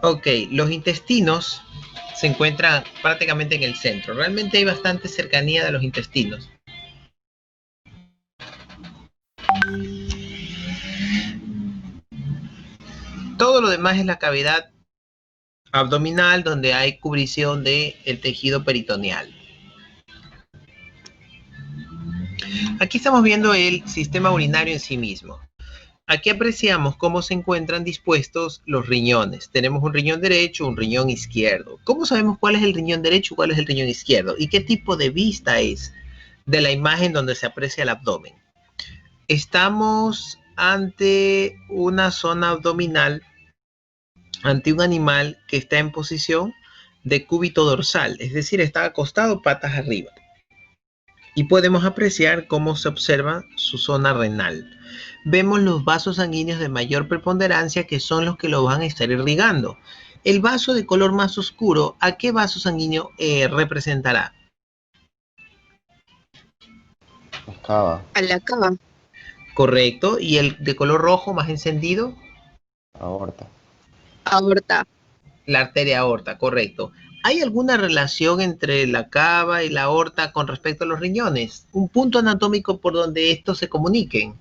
Ok, los intestinos se encuentran prácticamente en el centro. Realmente hay bastante cercanía de los intestinos. Todo lo demás es la cavidad abdominal donde hay cubrición del tejido peritoneal. Aquí estamos viendo el sistema urinario en sí mismo. Aquí apreciamos cómo se encuentran dispuestos los riñones. Tenemos un riñón derecho, un riñón izquierdo. ¿Cómo sabemos cuál es el riñón derecho y cuál es el riñón izquierdo? ¿Y qué tipo de vista es de la imagen donde se aprecia el abdomen? Estamos ante una zona abdominal, ante un animal que está en posición de cúbito dorsal, es decir, está acostado patas arriba. Y podemos apreciar cómo se observa su zona renal. Vemos los vasos sanguíneos de mayor preponderancia, que son los que lo van a estar irrigando. El vaso de color más oscuro, ¿a qué vaso sanguíneo representará? La cava. A la cava. Correcto. ¿Y el de color rojo más encendido? Aorta. Aorta. La arteria aorta, correcto. ¿Hay alguna relación entre la cava y la aorta con respecto a los riñones? ¿Un punto anatómico por donde estos se comuniquen?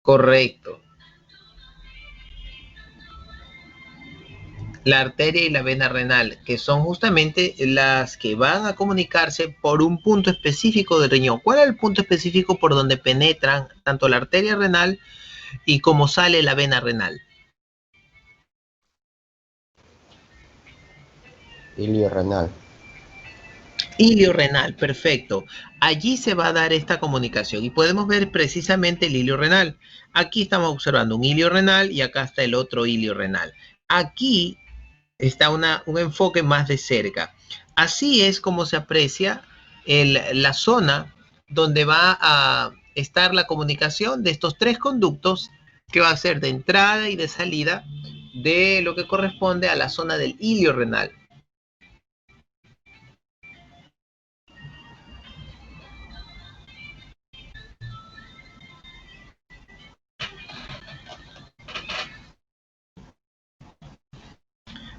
Correcto. La arteria y la vena renal, que son justamente las que van a comunicarse por un punto específico del riñón. ¿Cuál es el punto específico por donde penetran tanto la arteria renal y como sale la vena renal? Ilio renal. Ilio renal, perfecto. Allí se va a dar esta comunicación y podemos ver precisamente el ilio renal. Aquí estamos observando un ilio renal y acá está el otro ilio renal. Aquí está un enfoque más de cerca. Así es como se aprecia la zona donde va a estar la comunicación de estos tres conductos, que va a ser de entrada y de salida de lo que corresponde a la zona del ilio renal.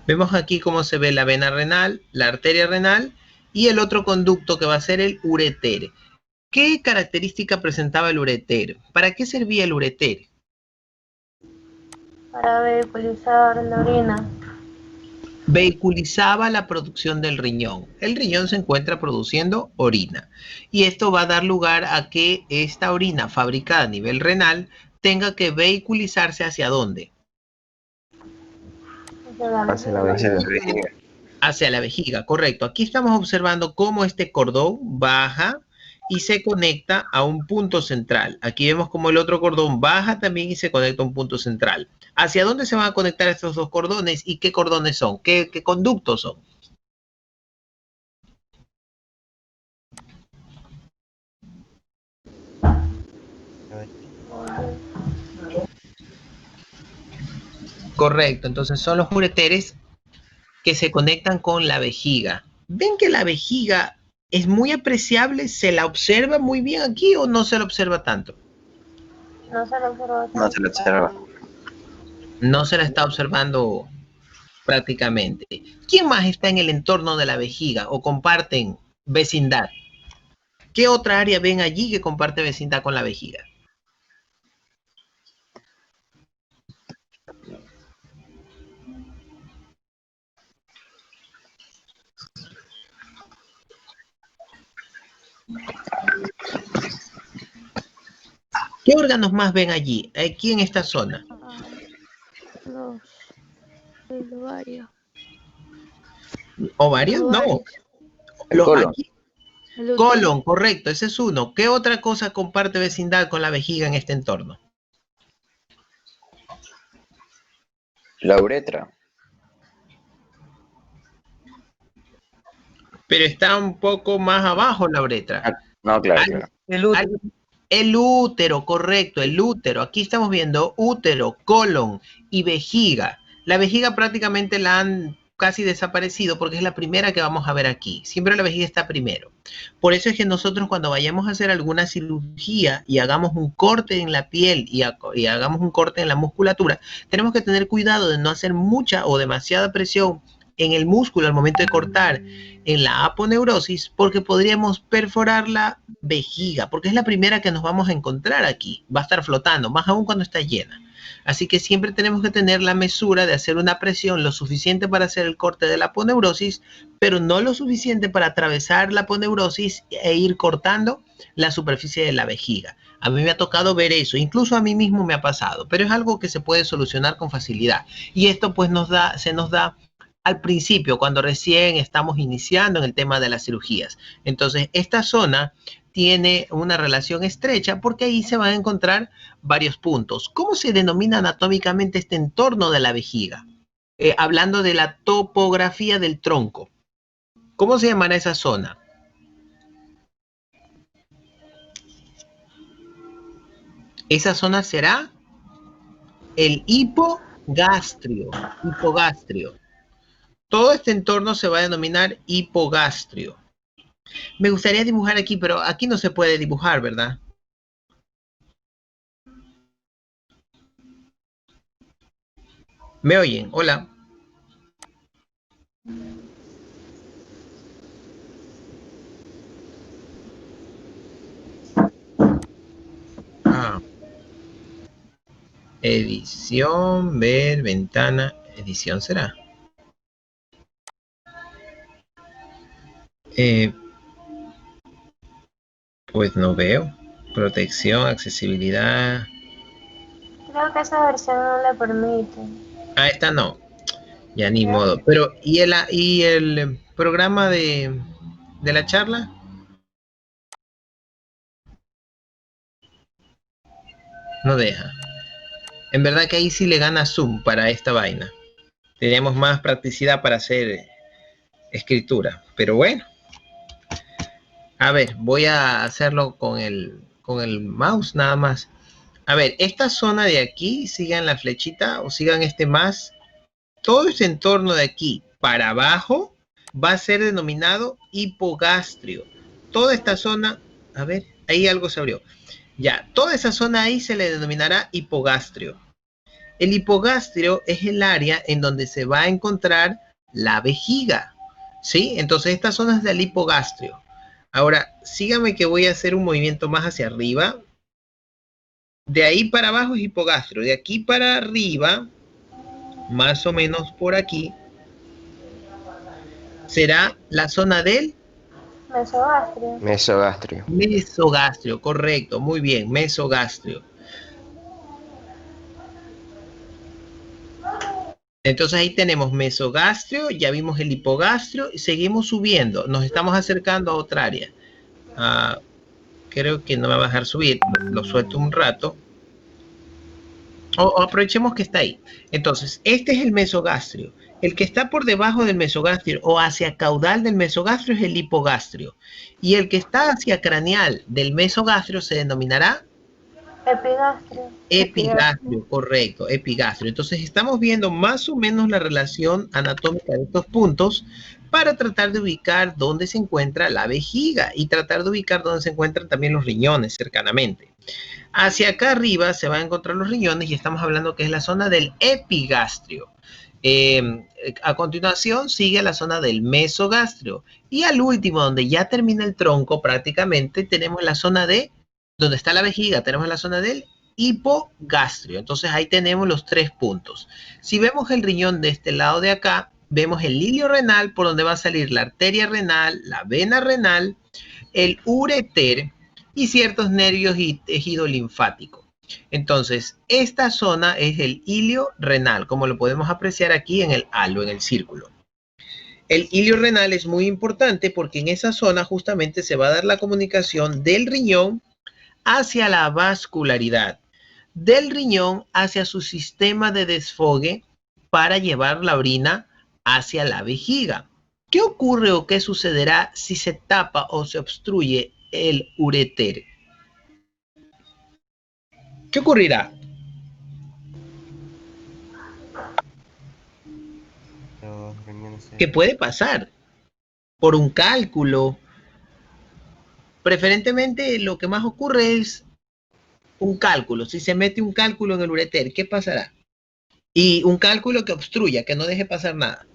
Vemos aquí cómo se ve la vena renal, la arteria renal y el otro conducto que va a ser el ureter. ¿Qué característica presentaba el ureter? ¿Para qué servía el ureter? Para vehiculizar la orina. Vehiculizaba la producción del riñón. El riñón se encuentra produciendo orina y esto va a dar lugar a que esta orina fabricada a nivel renal tenga que vehiculizarse ¿hacia dónde? Hacia la vejiga. Hacia la vejiga, correcto. Aquí estamos observando cómo este cordón baja y se conecta a un punto central. Aquí vemos cómo el otro cordón baja también y se conecta a un punto central. ¿Hacia dónde se van a conectar estos dos cordones y qué cordones son? ¿Qué conductos son? Correcto, entonces son los ureteres que se conectan con la vejiga. ¿Ven que la vejiga es muy apreciable? ¿Se la observa muy bien aquí o no se la observa tanto? No se lo observa. No se la observa. No se la está observando prácticamente. ¿Quién más está en el entorno de la vejiga o comparten vecindad? ¿Qué otra área ven allí que comparte vecindad con la vejiga? ¿Qué órganos más ven allí, aquí en esta zona? El ovario. ¿Ovarios? No. Colon. Aquí, colon, correcto, ese es uno. ¿Qué otra cosa comparte vecindad con la vejiga en este entorno? La uretra. Pero está un poco más abajo la uretra. No, claro. El útero, correcto, el útero. Aquí estamos viendo útero, colon y vejiga. La vejiga prácticamente la han casi desaparecido porque es la primera que vamos a ver aquí. Siempre la vejiga está primero. Por eso es que nosotros cuando vayamos a hacer alguna cirugía y hagamos un corte en la piel y hagamos un corte en la musculatura, tenemos que tener cuidado de no hacer mucha o demasiada presión en el músculo al momento de cortar en la aponeurosis, porque podríamos perforar la vejiga, porque es la primera que nos vamos a encontrar aquí. Va a estar flotando, más aún cuando está llena. Así que siempre tenemos que tener la mesura de hacer una presión lo suficiente para hacer el corte de la aponeurosis, pero no lo suficiente para atravesar la aponeurosis e ir cortando la superficie de la vejiga. A mí me ha tocado ver eso, incluso a mí mismo me ha pasado, pero es algo que se puede solucionar con facilidad. Y esto pues se nos da al principio, cuando recién estamos iniciando en el tema de las cirugías. Entonces, esta zona tiene una relación estrecha porque ahí se van a encontrar varios puntos. ¿Cómo se denomina anatómicamente este entorno de la vejiga? Hablando de la topografía del tronco. ¿Cómo se llamará esa zona? Esa zona será el hipogastrio. Hipogastrio. Todo este entorno se va a denominar hipogastrio. Me gustaría dibujar aquí, pero aquí no se puede dibujar, ¿verdad? ¿Me oyen? Hola. Ah. Edición, ver, ventana, edición será. Pues no veo. Protección, accesibilidad. Creo que esa versión no le permite. Ah, esta no. Ya ni modo. Pero, ¿y el programa de la charla? No deja. En verdad que ahí sí le gana Zoom para esta vaina. Teníamos más practicidad para hacer escritura. Pero bueno. A ver, voy a hacerlo con el mouse nada más. A ver, esta zona de aquí, sigan la flechita o sigan este más. Todo este entorno de aquí para abajo va a ser denominado hipogastrio. Toda esta zona, a ver, ahí algo se abrió. Ya, toda esa zona ahí se le denominará hipogastrio. El hipogastrio es el área en donde se va a encontrar la vejiga, ¿sí? Entonces esta zona es del hipogastrio. Ahora, síganme que voy a hacer un movimiento más hacia arriba. De ahí para abajo es hipogastrio. De aquí para arriba, más o menos por aquí, será la zona del Mesogastrio. Mesogastrio. mesogastrio, correcto, muy bien, mesogastrio. Entonces ahí tenemos mesogastrio, ya vimos el hipogastrio y seguimos subiendo, nos estamos acercando a otra área. Creo que no me va a dejar subir, lo suelto un rato. O aprovechemos que está ahí. Entonces, este es el mesogastrio. El que está por debajo del mesogastrio o hacia caudal del mesogastrio es el hipogastrio. Y el que está hacia craneal del mesogastrio se denominará Epigastrio. epigastrio, correcto, epigastrio. Entonces, estamos viendo más o menos la relación anatómica de estos puntos para tratar de ubicar dónde se encuentra la vejiga y tratar de ubicar dónde se encuentran también los riñones cercanamente. Hacia acá arriba se van a encontrar los riñones y estamos hablando que es la zona del epigastrio. A continuación sigue la zona del mesogastrio y al último, donde ya termina el tronco prácticamente, tenemos la zona de, donde está la vejiga, tenemos la zona del hipogastrio. Entonces ahí tenemos los 3 puntos. Si vemos el riñón de este lado de acá, vemos el ilio renal por donde va a salir la arteria renal, la vena renal, el ureter y ciertos nervios y tejido linfático. Entonces, esta zona es el ilio renal, como lo podemos apreciar aquí en el halo, en el círculo. El ilio renal es muy importante porque en esa zona justamente se va a dar la comunicación del riñón hacia la vascularidad, del riñón hacia su sistema de desfogue para llevar la orina hacia la vejiga. ¿Qué ocurre o qué sucederá si se tapa o se obstruye el ureter? ¿Qué ocurrirá? Que puede pasar por un cálculo. Preferentemente lo que más ocurre es un cálculo. Si se mete un cálculo en el ureter, ¿qué pasará? Y un cálculo que obstruya, que no deje pasar nada.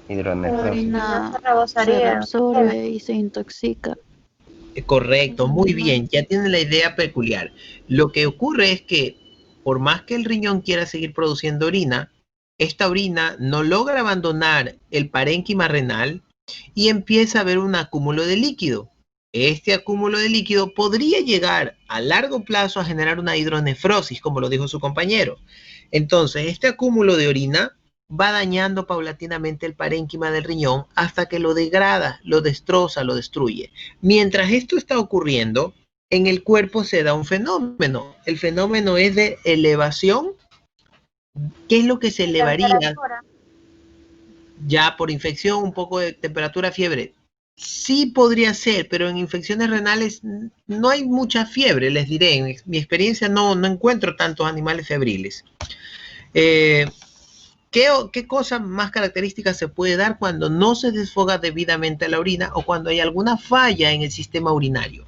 La Hidronefrosis. orina se Se rebosaría. reabsorbe y se intoxica. Correcto, El muy animal. bien, ya tienen la idea peculiar. Lo que ocurre es que por más que el riñón quiera seguir produciendo orina, esta orina no logra abandonar el parénquima renal y empieza a haber un acúmulo de líquido. Este acúmulo de líquido podría llegar a largo plazo a generar una hidronefrosis, como lo dijo su compañero. Entonces, este acúmulo de orina va dañando paulatinamente el parénquima del riñón hasta que lo degrada, lo destroza, lo destruye. Mientras esto está ocurriendo, en el cuerpo se da un fenómeno. El fenómeno es de elevación. ¿Qué es lo que se elevaría? Ya por infección, un poco de temperatura, fiebre. Sí podría ser, pero en infecciones renales no hay mucha fiebre, les diré. En mi experiencia no encuentro tantos animales febriles. ¿Qué cosa más característica se puede dar cuando no se desfoga debidamente la orina o cuando hay alguna falla en el sistema urinario?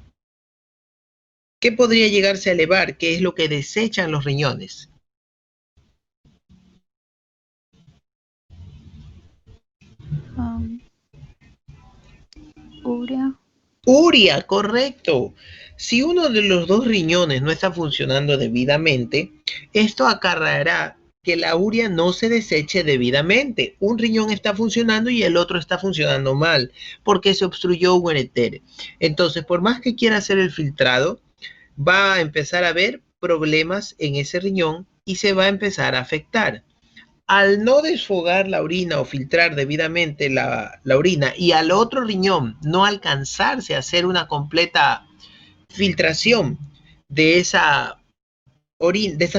¿Qué podría llegarse a elevar? ¿Qué es lo que desechan los riñones? Urea. Urea, correcto. Si uno de los dos riñones no está funcionando debidamente, esto acarreará que la urea no se deseche debidamente. Un riñón está funcionando y el otro está funcionando mal porque se obstruyó un ureter. Entonces, por más que quiera hacer el filtrado, va a empezar a haber problemas en ese riñón y se va a empezar a afectar. Al no desfogar la orina o filtrar debidamente la orina y al otro riñón no alcanzarse a hacer una completa filtración de esa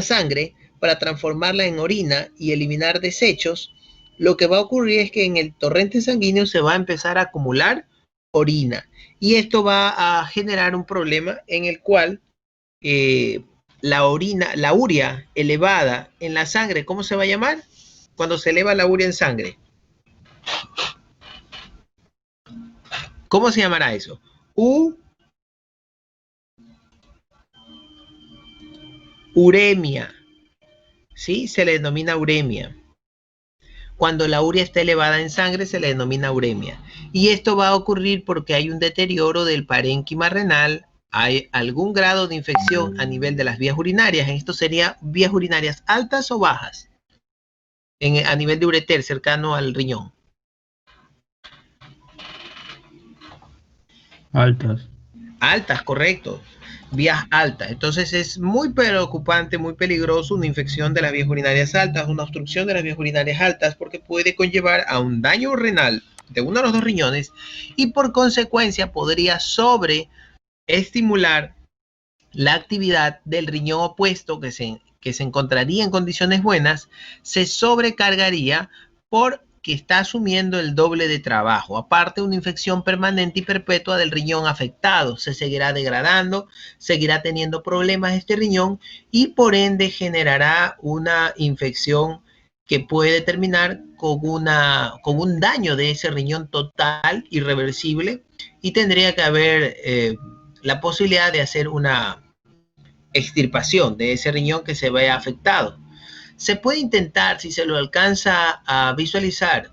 sangre para transformarla en orina y eliminar desechos, lo que va a ocurrir es que en el torrente sanguíneo se va a empezar a acumular orina y esto va a generar un problema en el cual la urea elevada en la sangre, ¿cómo se va a llamar? Cuando se eleva la urea en sangre. ¿Cómo se llamará eso? Uremia. ¿Sí? Se le denomina uremia. Cuando la urea está elevada en sangre se le denomina uremia. Y esto va a ocurrir porque hay un deterioro del parénquima renal, hay algún grado de infección a nivel de las vías urinarias. Esto sería vías urinarias altas o bajas a nivel de ureter cercano al riñón. Altas. Altas, correcto. Vías altas. Entonces es muy preocupante, muy peligroso una infección de las vías urinarias altas, una obstrucción de las vías urinarias altas, porque puede conllevar a un daño renal de uno de los dos riñones y por consecuencia podría sobreestimular la actividad del riñón opuesto que se encontraría en condiciones buenas, se sobrecargaría porque está asumiendo el doble de trabajo. Aparte, una infección permanente y perpetua del riñón afectado. Se seguirá degradando, seguirá teniendo problemas este riñón y por ende generará una infección que puede terminar con un daño de ese riñón total, irreversible, y tendría que haber la posibilidad de hacer una extirpación de ese riñón que se vea afectado. Se puede intentar, si se lo alcanza a visualizar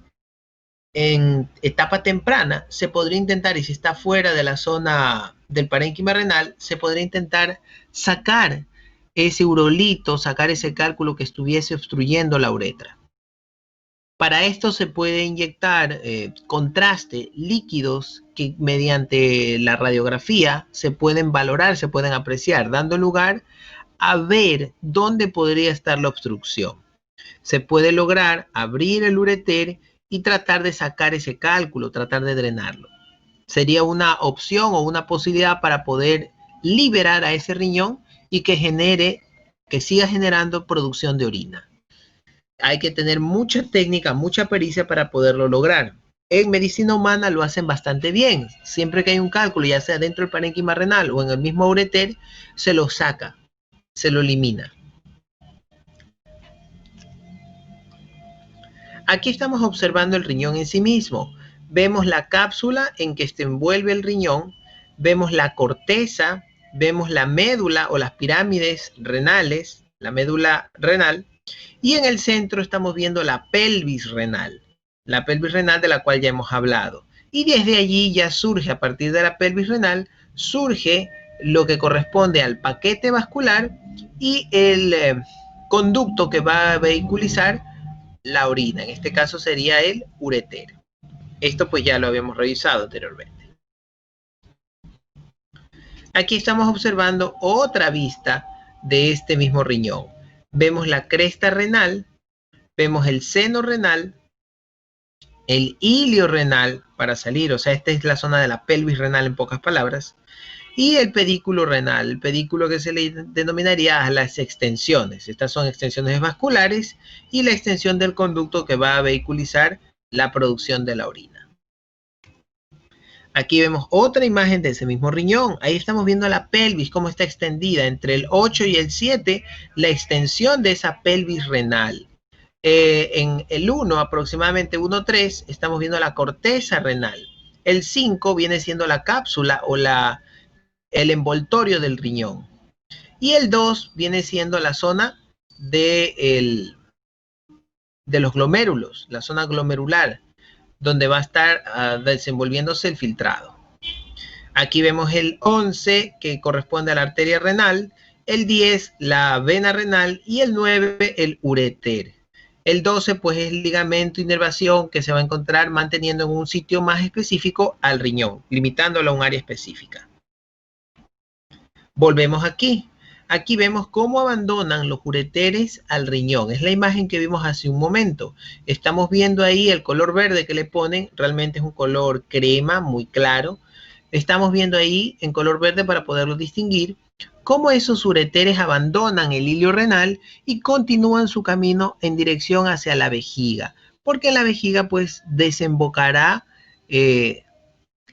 en etapa temprana, se podría intentar, y si está fuera de la zona del parénquima renal, se podría intentar sacar ese urolito, sacar ese cálculo que estuviese obstruyendo la uretra. Para esto se puede inyectar contraste, líquidos que mediante la radiografía se pueden valorar, se pueden apreciar, dando lugar a ver dónde podría estar la obstrucción. Se puede lograr abrir el ureter y tratar de sacar ese cálculo, tratar de drenarlo. Sería una opción o una posibilidad para poder liberar a ese riñón y que siga generando producción de orina. Hay que tener mucha técnica, mucha pericia para poderlo lograr. En medicina humana lo hacen bastante bien. Siempre que hay un cálculo, ya sea dentro del parénquima renal o en el mismo ureter, se lo saca, se lo elimina. Aquí estamos observando el riñón en sí mismo. Vemos la cápsula en que se envuelve el riñón, vemos la corteza, vemos la médula o las pirámides renales, la médula renal, y en el centro estamos viendo la pelvis renal de la cual ya hemos hablado. Y desde allí ya surge, a partir de la pelvis renal, surge lo que corresponde al paquete vascular y el conducto que va a vehiculizar la orina. En este caso sería el ureter. Esto pues ya lo habíamos revisado anteriormente. Aquí estamos observando otra vista de este mismo riñón. Vemos la cresta renal, vemos el seno renal, el ilio renal para salir, o sea, esta es la zona de la pelvis renal en pocas palabras, y el pedículo renal, el pedículo que se le denominaría a las extensiones. Estas son extensiones vasculares y la extensión del conducto que va a vehiculizar la producción de la orina. Aquí vemos otra imagen de ese mismo riñón. Ahí estamos viendo la pelvis, cómo está extendida entre el 8 y el 7, la extensión de esa pelvis renal. En el 1, aproximadamente 1,3, estamos viendo la corteza renal. El 5 viene siendo la cápsula o el envoltorio del riñón. Y el 2 viene siendo la zona de los glomérulos, la zona glomerular, donde va a estar desenvolviéndose el filtrado. Aquí vemos el 11, que corresponde a la arteria renal, el 10, la vena renal, y el 9, el ureter. El 12, pues, es el ligamento inervación que se va a encontrar manteniendo en un sitio más específico al riñón, limitándolo a un área específica. Volvemos aquí. Aquí vemos cómo abandonan los ureteres al riñón. Es la imagen que vimos hace un momento. Estamos viendo ahí el color verde que le ponen. Realmente es un color crema, muy claro. Estamos viendo ahí en color verde para poderlo distinguir cómo esos ureteres abandonan el hilio renal y continúan su camino en dirección hacia la vejiga. Porque en la vejiga pues desembocará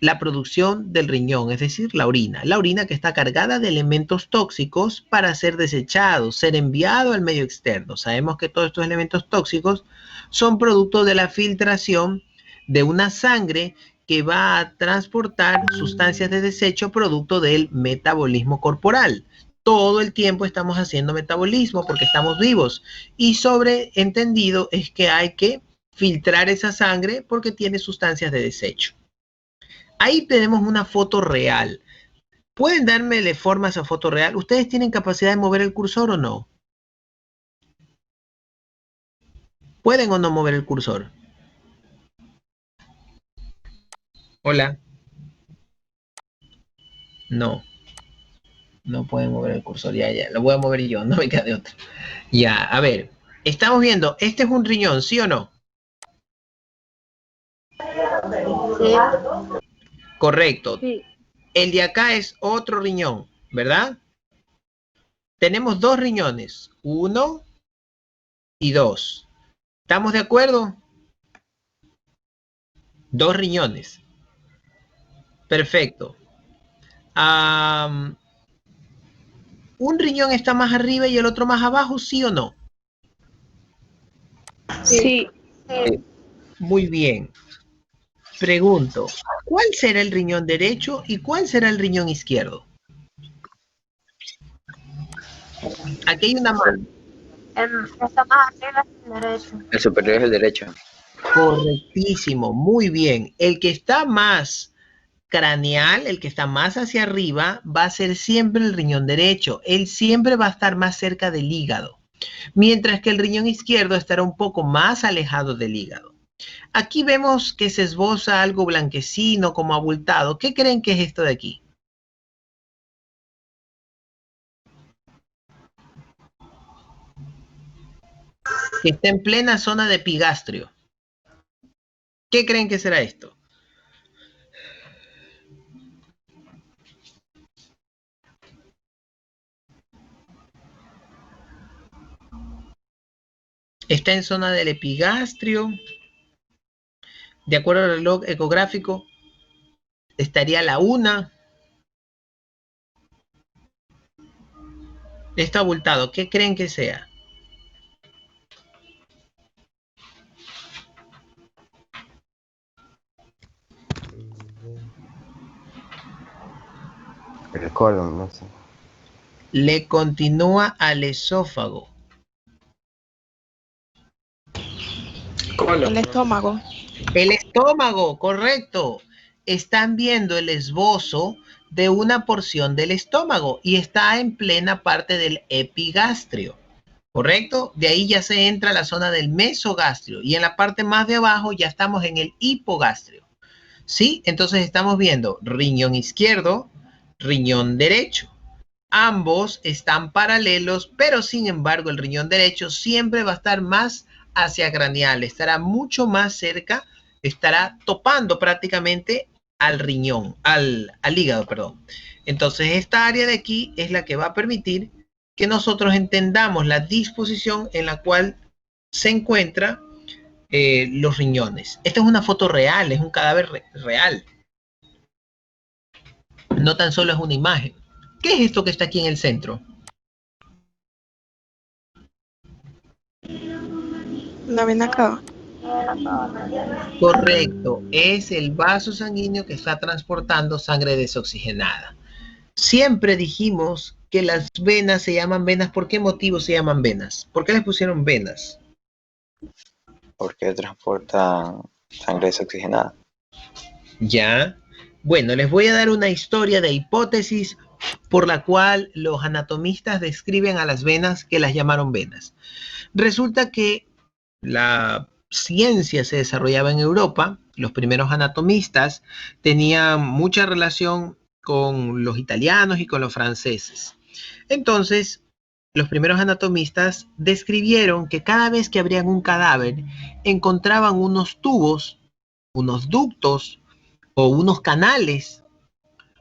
la producción del riñón, es decir, la orina que está cargada de elementos tóxicos para ser desechados, ser enviado al medio externo. Sabemos que todos estos elementos tóxicos son producto de la filtración de una sangre que va a transportar sustancias de desecho producto del metabolismo corporal. Todo el tiempo estamos haciendo metabolismo porque estamos vivos y sobreentendido es que hay que filtrar esa sangre porque tiene sustancias de desecho. Ahí tenemos una foto real. ¿Pueden darme forma a esa foto real? ¿Ustedes tienen capacidad de mover el cursor o no? ¿Pueden o no mover el cursor? Hola. No. No pueden mover el cursor. Ya. Lo voy a mover yo. No me queda de otra. Ya, a ver. Estamos viendo. Este es un riñón, ¿sí o no? Sí. Correcto. Sí. El de acá es otro riñón, ¿verdad? Tenemos dos riñones. 1 y 2. ¿Estamos de acuerdo? Dos riñones. Perfecto. ¿Un riñón está más arriba y el otro más abajo, sí o no? Sí. Sí. Muy bien. Pregunto, ¿cuál será el riñón derecho y cuál será el riñón izquierdo? Aquí hay una mano. Está más arriba es el derecho. El superior es el derecho. Correctísimo, muy bien. El que está más craneal, el que está más hacia arriba, va a ser siempre el riñón derecho. Él siempre va a estar más cerca del hígado. Mientras que el riñón izquierdo estará un poco más alejado del hígado. Aquí vemos que se esboza algo blanquecino, como abultado. ¿Qué creen que es esto de aquí? Que está en plena zona de epigastrio. ¿Qué creen que será esto? Está en zona del epigastrio. De acuerdo al reloj ecográfico, estaría la una. Está abultado. ¿Qué creen que sea? El colon, no sé. Le continúa al esófago. El estómago. El estómago, correcto. Están viendo el esbozo de una porción del estómago y está en plena parte del epigastrio, ¿correcto? De ahí ya se entra a la zona del mesogastrio y en la parte más de abajo ya estamos en el hipogastrio. ¿Sí? Entonces estamos viendo riñón izquierdo, riñón derecho. Ambos están paralelos, pero sin embargo el riñón derecho siempre va a estar más hacia craneal, estará mucho más cerca, estará topando prácticamente al riñón, al hígado, perdón. Entonces esta área de aquí es la que va a permitir que nosotros entendamos la disposición en la cual se encuentra los riñones. Esta es una foto real, es un cadáver real. No tan solo es una imagen. ¿Qué es esto que está aquí en el centro? La vena cava. Correcto, es el vaso sanguíneo que está transportando sangre desoxigenada. Siempre dijimos que las venas se llaman venas. ¿Por qué motivo se llaman venas? ¿Por qué les pusieron venas? Porque transporta sangre desoxigenada. Ya. Bueno, les voy a dar una historia de hipótesis por la cual los anatomistas describen a las venas que las llamaron venas. Resulta que la ciencia se desarrollaba en Europa, los primeros anatomistas tenían mucha relación con los italianos y con los franceses. Entonces, los primeros anatomistas describieron que cada vez que abrían un cadáver, encontraban unos tubos, unos ductos o unos canales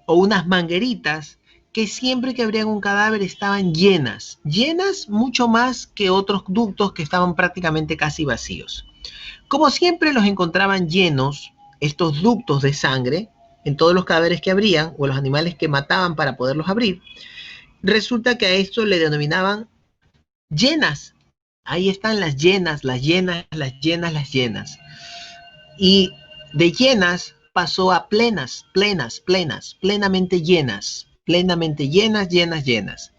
o unas mangueritas que siempre que abrían un cadáver estaban llenas, llenas mucho más que otros ductos que estaban prácticamente casi vacíos. Como siempre los encontraban llenos, estos ductos de sangre, en todos los cadáveres que abrían o los animales que mataban para poderlos abrir, resulta que a esto le denominaban llenas. Ahí están las llenas, las llenas, las llenas, las llenas. Y de llenas pasó a plenas, plenas, plenas, plenamente llenas, llenas, llenas, llenas.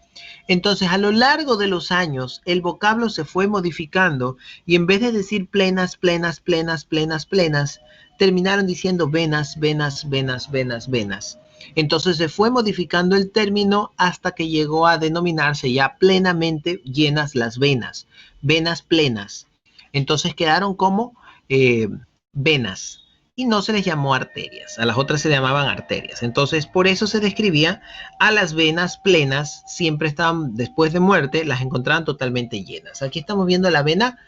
Entonces, a lo largo de los años, el vocablo se fue modificando y en vez de decir plenas, plenas, plenas, plenas, plenas, terminaron diciendo venas, venas, venas, venas, venas. Entonces se fue modificando el término hasta que llegó a denominarse ya plenamente llenas las venas, venas plenas. Entonces quedaron como venas y no se les llamó arterias, a las otras se llamaban arterias. Entonces por eso se describía a las venas plenas, siempre estaban después de muerte, las encontraban totalmente llenas. Aquí estamos viendo la vena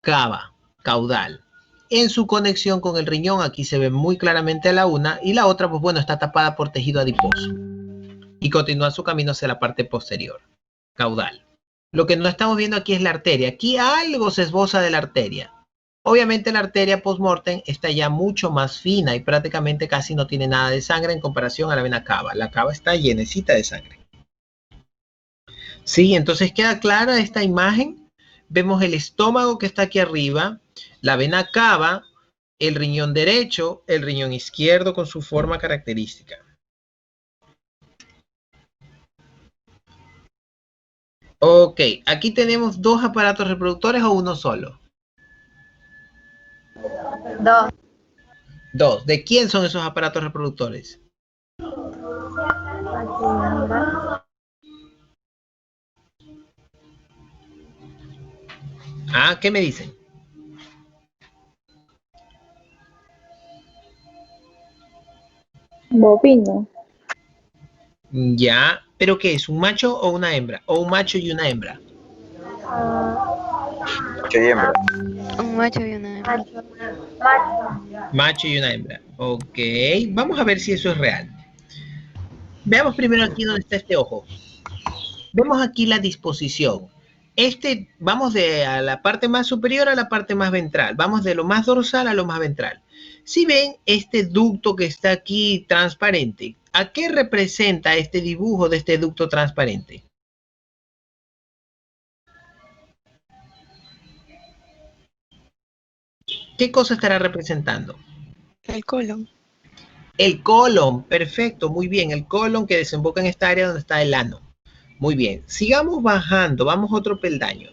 cava, caudal. En su conexión con el riñón, aquí se ve muy claramente la una y la otra, pues bueno, está tapada por tejido adiposo y continúa su camino hacia la parte posterior, caudal. Lo que no estamos viendo aquí es la arteria. Aquí algo se esboza de la arteria. Obviamente la arteria post-mortem está ya mucho más fina y prácticamente casi no tiene nada de sangre en comparación a la vena cava. La cava está llenecita de sangre. Sí, entonces queda clara esta imagen. Vemos el estómago que está aquí arriba, la vena cava, el riñón derecho, el riñón izquierdo con su forma característica. Ok, aquí tenemos dos aparatos reproductores o uno solo. Dos. Dos. ¿De quién son esos aparatos reproductores? Ah, ¿qué me dicen? Bovino. Ya, ¿pero qué es? ¿Un macho o una hembra? ¿O un macho y una hembra? Macho y hembra. Un macho y una hembra. Macho y una hembra. Ok, vamos a ver si eso es real. Veamos primero aquí donde está este ojo. Vemos aquí la disposición. Vamos de a la parte más superior a la parte más ventral. Vamos de lo más dorsal a lo más ventral. Si ven este ducto que está aquí transparente, ¿a qué representa este dibujo de este ducto transparente? ¿Qué cosa estará representando? El colon. El colon, perfecto, muy bien. El colon que desemboca en esta área donde está el ano. Muy bien. Sigamos bajando, vamos a otro peldaño.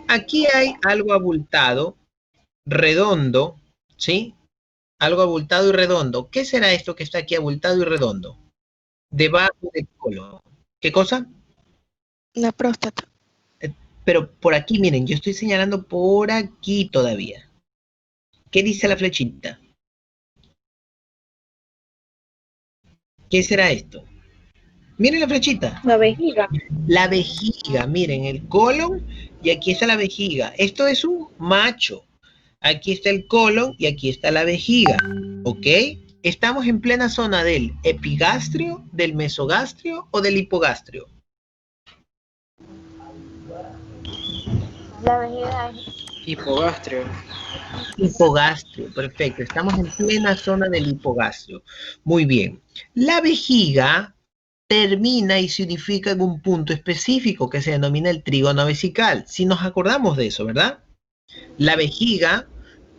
Aquí hay algo abultado, redondo, ¿sí? Algo abultado y redondo. ¿Qué será esto que está aquí abultado y redondo? Debajo del colon. ¿Qué cosa? La próstata. Pero por aquí, miren, yo estoy señalando por aquí todavía. ¿Qué dice la flechita? ¿Qué será esto? Miren la flechita. La vejiga. La vejiga, miren, el colon y aquí está la vejiga. Esto es un macho. Aquí está el colon y aquí está la vejiga. ¿Ok? Estamos en plena zona del epigastrio, del mesogastrio o del hipogastrio. La vejiga es Hipogastrio. Hipogastrio, perfecto. Estamos en plena zona del hipogastrio. Muy bien. La vejiga termina y se unifica en un punto específico que se denomina el trígono vesical. Si nos acordamos de eso, ¿verdad? La vejiga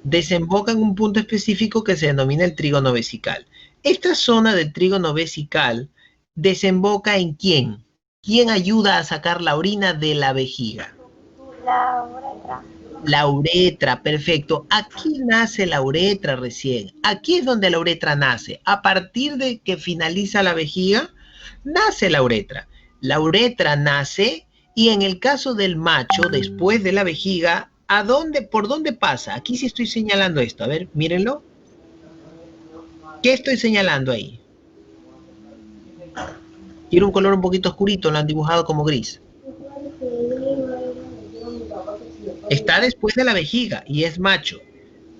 desemboca en un punto específico que se denomina el trígono vesical. Esta zona del trígono vesical desemboca en ¿quién? ¿Quién ayuda a sacar la orina de la vejiga? la uretra. La uretra, perfecto. Aquí nace la uretra recién. Aquí es donde la uretra nace. A partir de que finaliza la vejiga, nace la uretra. La uretra nace y en el caso del macho, después de la vejiga, ¿por dónde pasa? Aquí sí estoy señalando esto. A ver, mírenlo. ¿Qué estoy señalando ahí? Tiene un color un poquito oscurito, lo han dibujado como gris. Está después de la vejiga y es macho.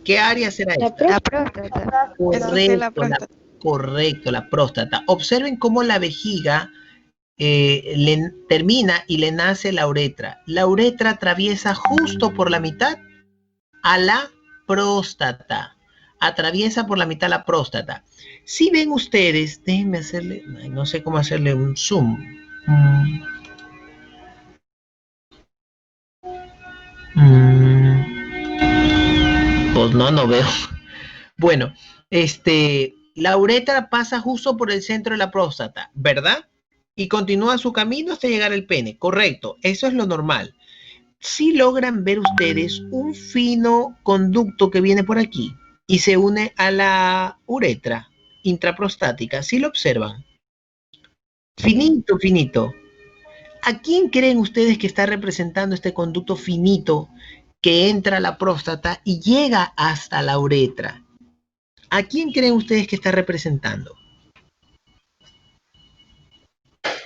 ¿Qué área será esta? La próstata. Eso sí, la Correcto, próstata. correcto, la próstata. Observen cómo la vejiga termina y le nace la uretra. La uretra atraviesa justo por la mitad a la próstata. Atraviesa por la mitad la próstata. Si ven ustedes, déjenme hacerle, no sé cómo hacerle un zoom. Pues no veo. Bueno, la uretra pasa justo por el centro de la próstata, ¿verdad? Y continúa su camino hasta llegar al pene, correcto, eso es lo normal. Si logran ver ustedes un fino conducto que viene por aquí y se une a la uretra intraprostática, si lo observan. Finito, finito. ¿A quién creen ustedes que está representando este conducto finito que entra a la próstata y llega hasta la uretra? ¿A quién creen ustedes que está representando?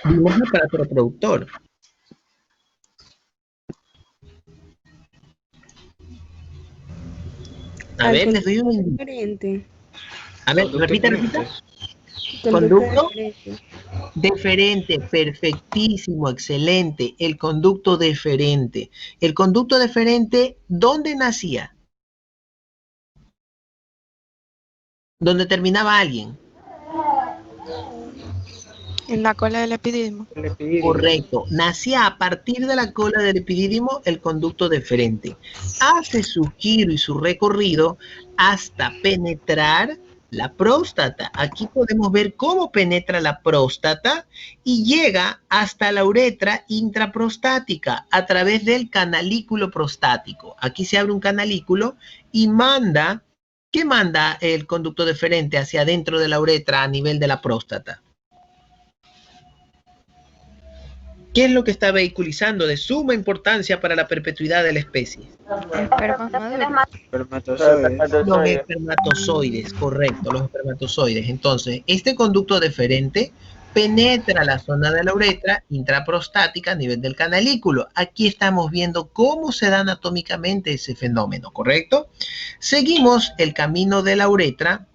Vimos un aparato reproductor. A ver, les doy un indicio. Diferente. A ver, repita. Conducto deferente, perfectísimo, excelente. El conducto deferente. El conducto deferente, ¿dónde nacía? ¿Dónde terminaba alguien? En la cola del epididimo. Correcto. Nacía a partir de la cola del epidídimo el conducto deferente. Hace su giro y su recorrido hasta penetrar la próstata. Aquí podemos ver cómo penetra la próstata y llega hasta la uretra intraprostática a través del canalículo prostático. Aquí se abre un canalículo y manda, ¿qué manda el conducto deferente hacia adentro de la uretra a nivel de la próstata? ¿Qué es lo que está vehiculizando de suma importancia para la perpetuidad de la especie? Espermas maduros. Espermatozoides. Los espermatozoides, correcto, los espermatozoides. Entonces, este conducto deferente penetra la zona de la uretra intraprostática a nivel del canalículo. Aquí estamos viendo cómo se da anatómicamente ese fenómeno, ¿correcto? Seguimos el camino de la uretra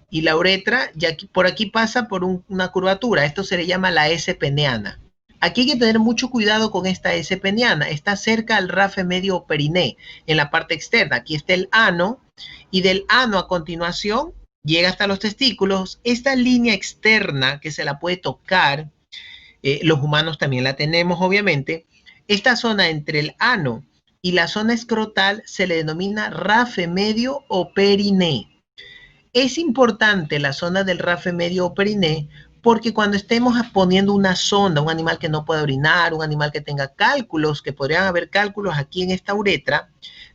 y la uretra ya por aquí pasa por una curvatura. Esto se le llama la S peneana. Aquí hay que tener mucho cuidado con esta S peniana. Está cerca al rafe medio o periné, en la parte externa. Aquí está el ano, y del ano a continuación llega hasta los testículos. Esta línea externa que se la puede tocar, los humanos también la tenemos, obviamente. Esta zona entre el ano y la zona escrotal se le denomina rafe medio o periné. Es importante la zona del rafe medio o periné porque cuando estemos poniendo una sonda, un animal que no pueda orinar, un animal que tenga cálculos, que podrían haber cálculos aquí en esta uretra,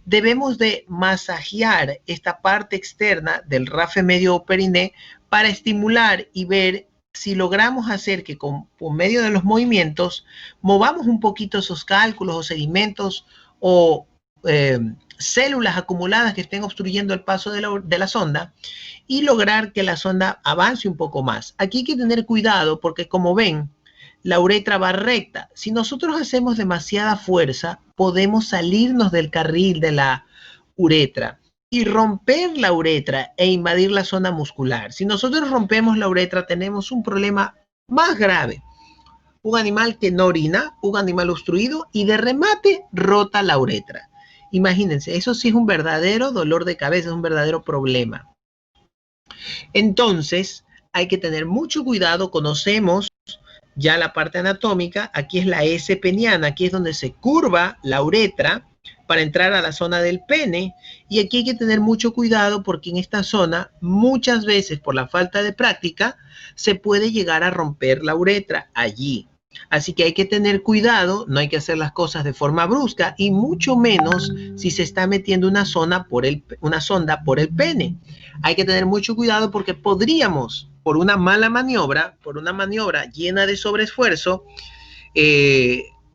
debemos de masajear esta parte externa del rafe medio o periné para estimular y ver si logramos hacer que por medio de los movimientos movamos un poquito esos cálculos o sedimentos o células acumuladas que estén obstruyendo el paso de la sonda y lograr que la sonda avance un poco más. Aquí hay que tener cuidado porque, como ven, la uretra va recta. Si nosotros hacemos demasiada fuerza, podemos salirnos del carril de la uretra y romper la uretra e invadir la zona muscular. Si nosotros rompemos la uretra, tenemos un problema más grave. Un animal que no orina, un animal obstruido y de remate rota la uretra. Imagínense, eso sí es un verdadero dolor de cabeza, es un verdadero problema. Entonces, hay que tener mucho cuidado. Conocemos ya la parte anatómica. Aquí es la S peniana, aquí es donde se curva la uretra para entrar a la zona del pene. Y aquí hay que tener mucho cuidado porque en esta zona, muchas veces por la falta de práctica, se puede llegar a romper la uretra allí. Así que hay que tener cuidado, no hay que hacer las cosas de forma brusca y mucho menos si se está metiendo una sonda por el pene. Hay que tener mucho cuidado porque podríamos, por una mala maniobra, por una maniobra llena de sobreesfuerzo,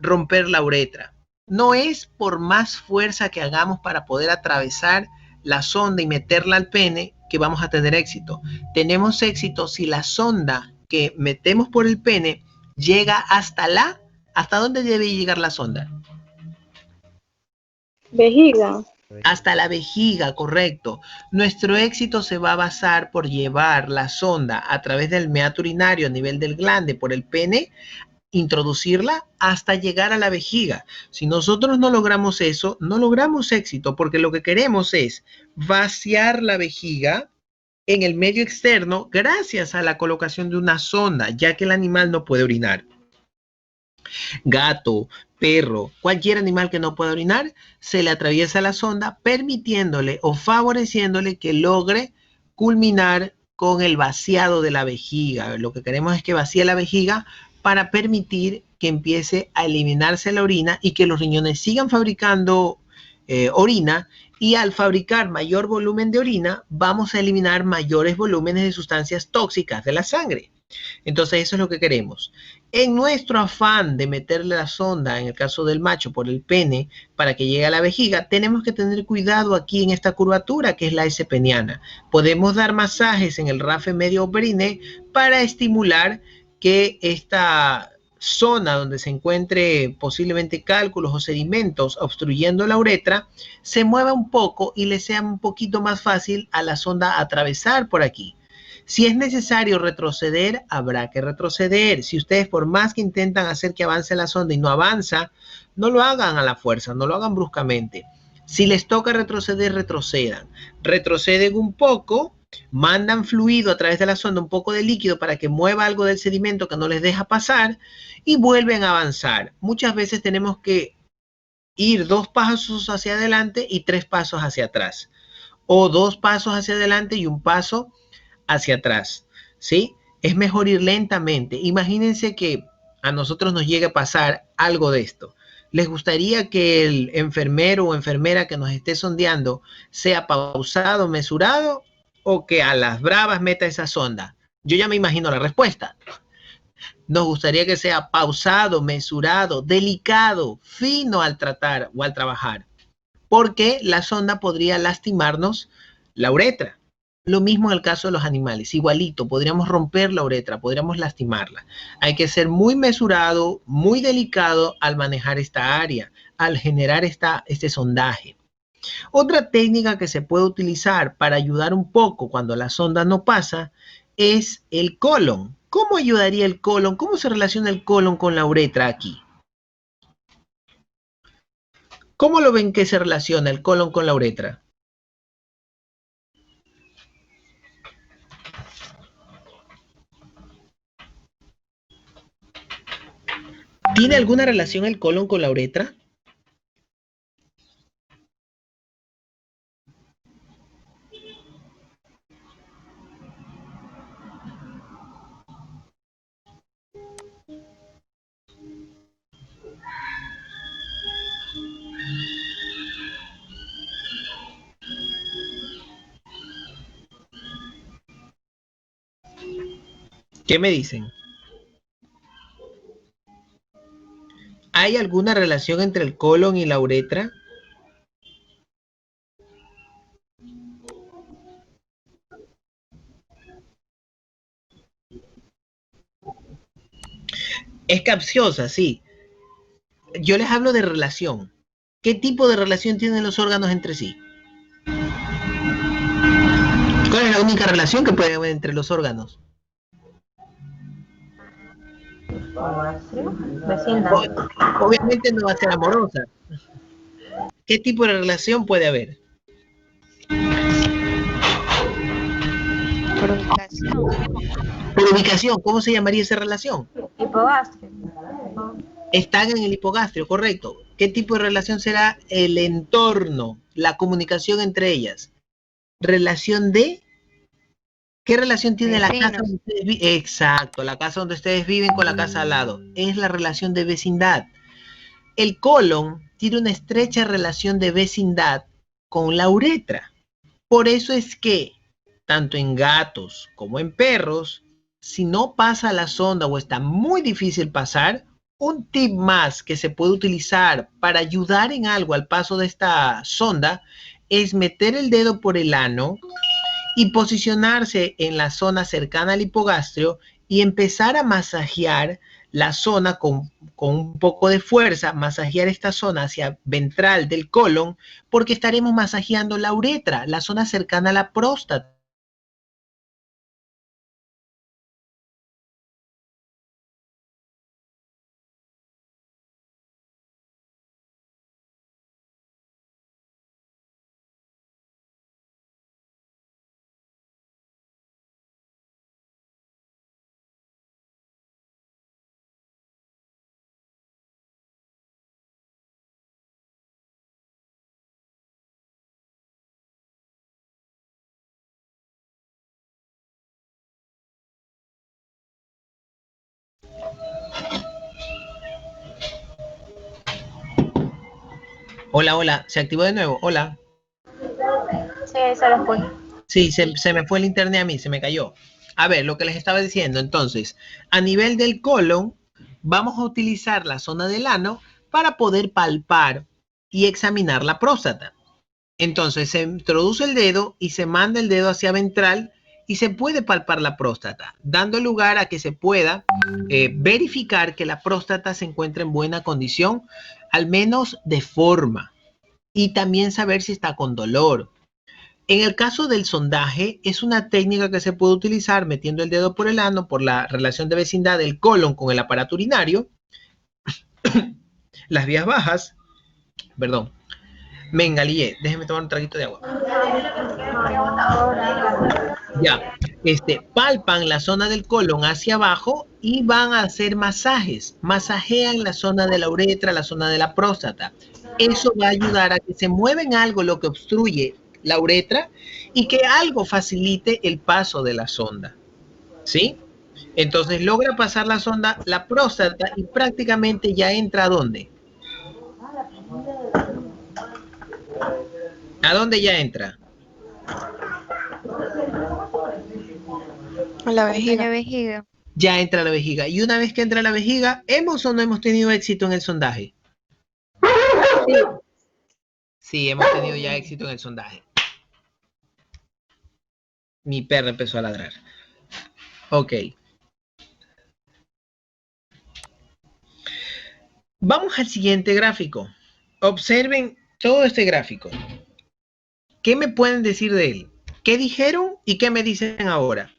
romper la uretra. No es por más fuerza que hagamos para poder atravesar la sonda y meterla al pene que vamos a tener éxito. Tenemos éxito si la sonda que metemos por el pene llega ¿hasta dónde debe llegar la sonda? Vejiga. Hasta la vejiga, correcto. Nuestro éxito se va a basar por llevar la sonda a través del meato urinario a nivel del glande por el pene, introducirla hasta llegar a la vejiga. Si nosotros no logramos eso, no logramos éxito porque lo que queremos es vaciar la vejiga en el medio externo gracias a la colocación de una sonda, ya que el animal no puede orinar. Gato, perro, cualquier animal que no pueda orinar, se le atraviesa la sonda permitiéndole o favoreciéndole que logre culminar con el vaciado de la vejiga. Lo que queremos es que vacíe la vejiga para permitir que empiece a eliminarse la orina y que los riñones sigan fabricando orina, y al fabricar mayor volumen de orina vamos a eliminar mayores volúmenes de sustancias tóxicas de la sangre. Entonces eso es lo que queremos. En nuestro afán de meterle la sonda, en el caso del macho, por el pene para que llegue a la vejiga, tenemos que tener cuidado aquí en esta curvatura que es la S peniana. Podemos dar masajes en el rafe medio o periné para estimular que esta zona donde se encuentre posiblemente cálculos o sedimentos obstruyendo la uretra se mueva un poco y le sea un poquito más fácil a la sonda atravesar por aquí. Si es necesario retroceder, habrá que retroceder. Si ustedes por más que intentan hacer que avance la sonda y no avanza, no lo hagan a la fuerza, no lo hagan bruscamente. Si les toca retroceder, retrocedan. Retroceden un poco, mandan fluido a través de la sonda, un poco de líquido para que mueva algo del sedimento que no les deja pasar y vuelven a avanzar. Muchas veces tenemos que ir 2 pasos hacia adelante y 3 pasos hacia atrás. O 2 pasos hacia adelante y 1 paso hacia atrás, ¿sí? Es mejor ir lentamente. Imagínense que a nosotros nos llegue a pasar algo de esto. ¿Les gustaría que el enfermero o enfermera que nos esté sondeando sea pausado, mesurado, o que a las bravas meta esa sonda? Yo ya me imagino la respuesta. Nos gustaría que sea pausado, mesurado, delicado, fino al tratar o al trabajar, porque la sonda podría lastimarnos la uretra. Lo mismo en el caso de los animales, igualito, podríamos romper la uretra, podríamos lastimarla. Hay que ser muy mesurado, muy delicado al manejar esta área, al generar este sondaje. Otra técnica que se puede utilizar para ayudar un poco cuando la sonda no pasa es el colon. ¿Cómo ayudaría el colon? ¿Cómo se relaciona el colon con la uretra aquí? ¿Cómo lo ven que se relaciona el colon con la uretra? ¿Tiene alguna relación el colon con la uretra? ¿Qué me dicen? ¿Hay alguna relación entre el colon y la uretra? Es capciosa, sí. Yo les hablo de relación. ¿Qué tipo de relación tienen los órganos entre sí? ¿Cuál es la única relación que puede haber entre los órganos? Vecindad. Obviamente no va a ser amorosa. ¿Qué tipo de relación puede haber? Por ubicación. Por ubicación, ¿cómo se llamaría esa relación? Hipogastrio. Están en el hipogastrio, correcto. ¿Qué tipo de relación será el entorno, la comunicación entre ellas? Relación de... ¿Qué relación tiene la casa donde Vecinos. ustedes viven? Exacto, la casa donde ustedes viven con la casa al lado. Es la relación de vecindad. El colon tiene una estrecha relación de vecindad con la uretra. Por eso es que, tanto en gatos como en perros, si no pasa la sonda o está muy difícil pasar, un tip más que se puede utilizar para ayudar en algo al paso de esta sonda es meter el dedo por el ano y posicionarse en la zona cercana al hipogastrio y empezar a masajear la zona con un poco de fuerza, masajear esta zona hacia ventral del colon, porque estaremos masajeando la uretra, la zona cercana a la próstata. Hola, hola, se activó de nuevo, hola. Sí, se les fue. Sí, se me fue el internet a mí, se me cayó. A ver, lo que les estaba diciendo, entonces, a nivel del colon, vamos a utilizar la zona del ano para poder palpar y examinar la próstata. Entonces, se introduce el dedo y se manda el dedo hacia ventral y se puede palpar la próstata, dando lugar a que se pueda verificar que la próstata se encuentra en buena condición, al menos de forma, y también saber si está con dolor. En el caso del sondaje, es una técnica que se puede utilizar metiendo el dedo por el ano por la relación de vecindad del colon con el aparato urinario, las vías bajas, perdón, me engalillé, déjeme tomar un traguito de agua. Ya, palpan la zona del colon hacia abajo y van a hacer masajes, masajean la zona de la uretra, la zona de la próstata. Eso va a ayudar a que se mueva en algo lo que obstruye la uretra y que algo facilite el paso de la sonda, ¿sí? Entonces logra pasar la sonda, la próstata, y prácticamente ya entra ¿a dónde? ¿A dónde ya entra? A la En la vejiga. vejiga. Ya entra a la vejiga. Y una vez que entra a la vejiga, ¿hemos o no hemos tenido éxito en el sondaje? Sí, hemos tenido ya éxito en el sondaje. Mi perro empezó a ladrar. Ok. Vamos al siguiente gráfico. Observen todo este gráfico. ¿Qué me pueden decir de él? ¿Qué dijeron y qué me dicen ahora?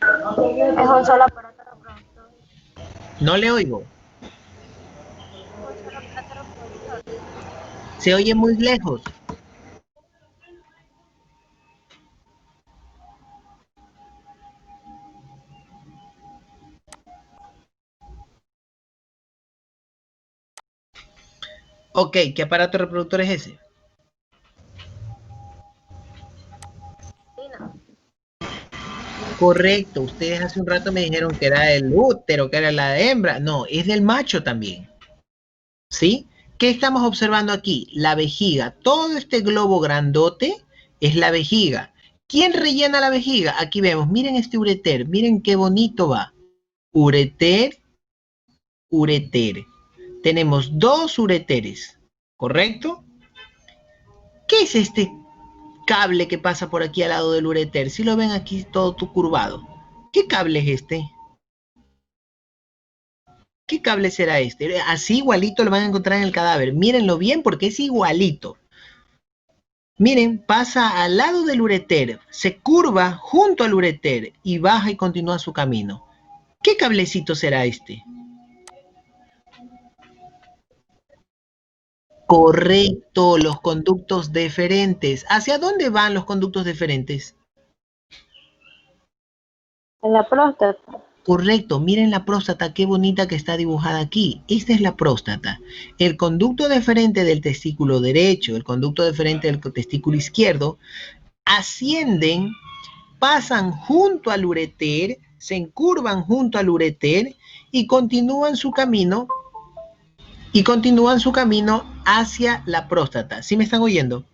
Es un solo aparato reproductor. No le oigo. Un solo aparato reproductor. Se oye muy lejos. Ok, ¿qué aparato reproductor es ese? Sí, no. Correcto, ustedes hace un rato me dijeron que era el útero, que era la hembra. No, es del macho también. ¿Sí? ¿Qué estamos observando aquí? La vejiga. Todo este globo grandote es la vejiga. ¿Quién rellena la vejiga? Aquí vemos, miren este ureter, miren qué bonito va. Ureter, ureter. Tenemos dos ureteres, ¿correcto? ¿Qué es este cable que pasa por aquí al lado del ureter? Si lo ven aquí todo curvado. ¿Qué cable es este? ¿Qué cable será este? Así igualito lo van a encontrar en el cadáver. Mírenlo bien porque es igualito. Miren, pasa al lado del ureter, se curva junto al ureter y baja y continúa su camino. ¿Qué cablecito será este? Correcto, los conductos deferentes. ¿Hacia dónde van los conductos deferentes? En la próstata. Correcto, miren la próstata, qué bonita que está dibujada aquí. Esta es la próstata. El conducto deferente del testículo derecho, el conducto deferente del testículo izquierdo, ascienden, pasan junto al ureter, se encurvan junto al ureter y continúan su camino hacia la próstata. ¿Sí me están oyendo?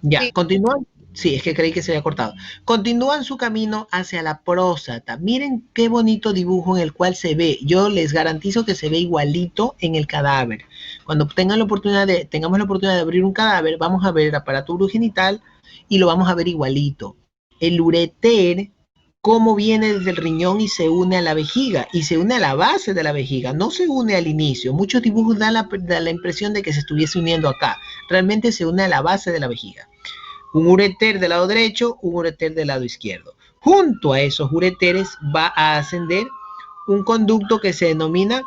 Ya, Sí. continúan. Sí, es que creí que se había cortado. Continúan su camino hacia la próstata. Miren qué bonito dibujo en el cual se ve. Yo les garantizo que se ve igualito en el cadáver. Cuando tengamos la oportunidad de abrir un cadáver, vamos a ver el aparato urogenital y lo vamos a ver igualito. El ureter, cómo viene desde el riñón y se une a la vejiga, y se une a la base de la vejiga, no se une al inicio. Muchos dibujos dan la impresión de que se estuviese uniendo acá. Realmente se une a la base de la vejiga. Un ureter del lado derecho, un ureter del lado izquierdo. Junto a esos ureteres va a ascender un conducto que se denomina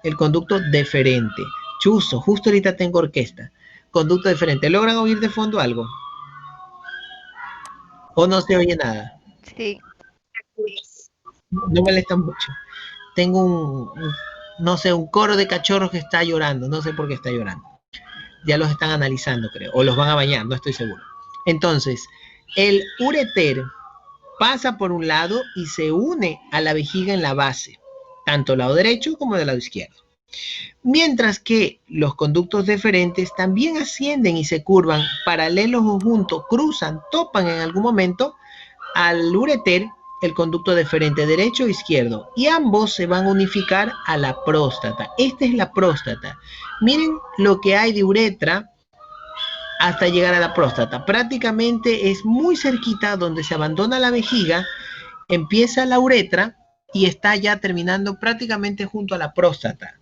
el conducto deferente. Chuzo, justo ahorita tengo orquesta. Conducto deferente. ¿Logran oír de fondo algo? ¿O no se oye nada? Sí. No molesta mucho. Tengo no sé, un coro de cachorros que está llorando. No sé por qué está llorando. Ya los están analizando, creo. O los van a bañar, no estoy seguro. Entonces, el ureter pasa por un lado y se une a la vejiga en la base, tanto del lado derecho como del lado izquierdo. Mientras que los conductos deferentes también ascienden y se curvan paralelos o juntos, cruzan, topan en algún momento al ureter, el conducto deferente derecho e izquierdo, y ambos se van a unificar a la próstata. Esta es la próstata. Miren lo que hay de uretra hasta llegar a la próstata. Prácticamente es muy cerquita donde se abandona la vejiga, empieza la uretra y está ya terminando prácticamente junto a la próstata.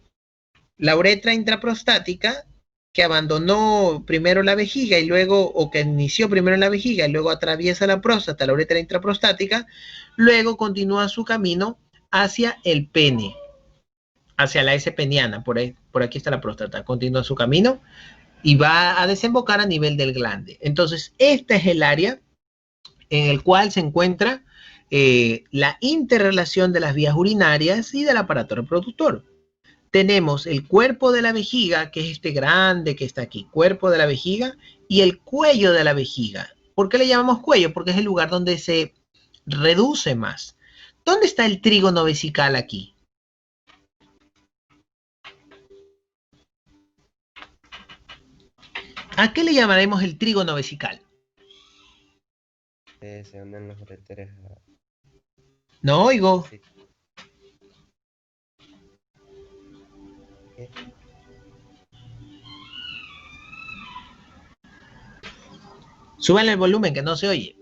La uretra intraprostática, que abandonó primero la vejiga y luego, o que inició primero en la vejiga y luego atraviesa la próstata, la uretra intraprostática, luego continúa su camino hacia el pene, hacia la S peniana, por aquí está la próstata, continúa su camino y va a desembocar a nivel del glande. Entonces, este es el área en el cual se encuentra la interrelación de las vías urinarias y del aparato reproductor. Tenemos el cuerpo de la vejiga, que es este grande que está aquí, cuerpo de la vejiga, y el cuello de la vejiga. ¿Por qué le llamamos cuello? Porque es el lugar donde se reduce más. ¿Dónde está el trígono vesical aquí? ¿A qué le llamaremos el trígono vesical? Se unen los ureteres. No oigo. Sí. Súbanle el volumen que no se oye.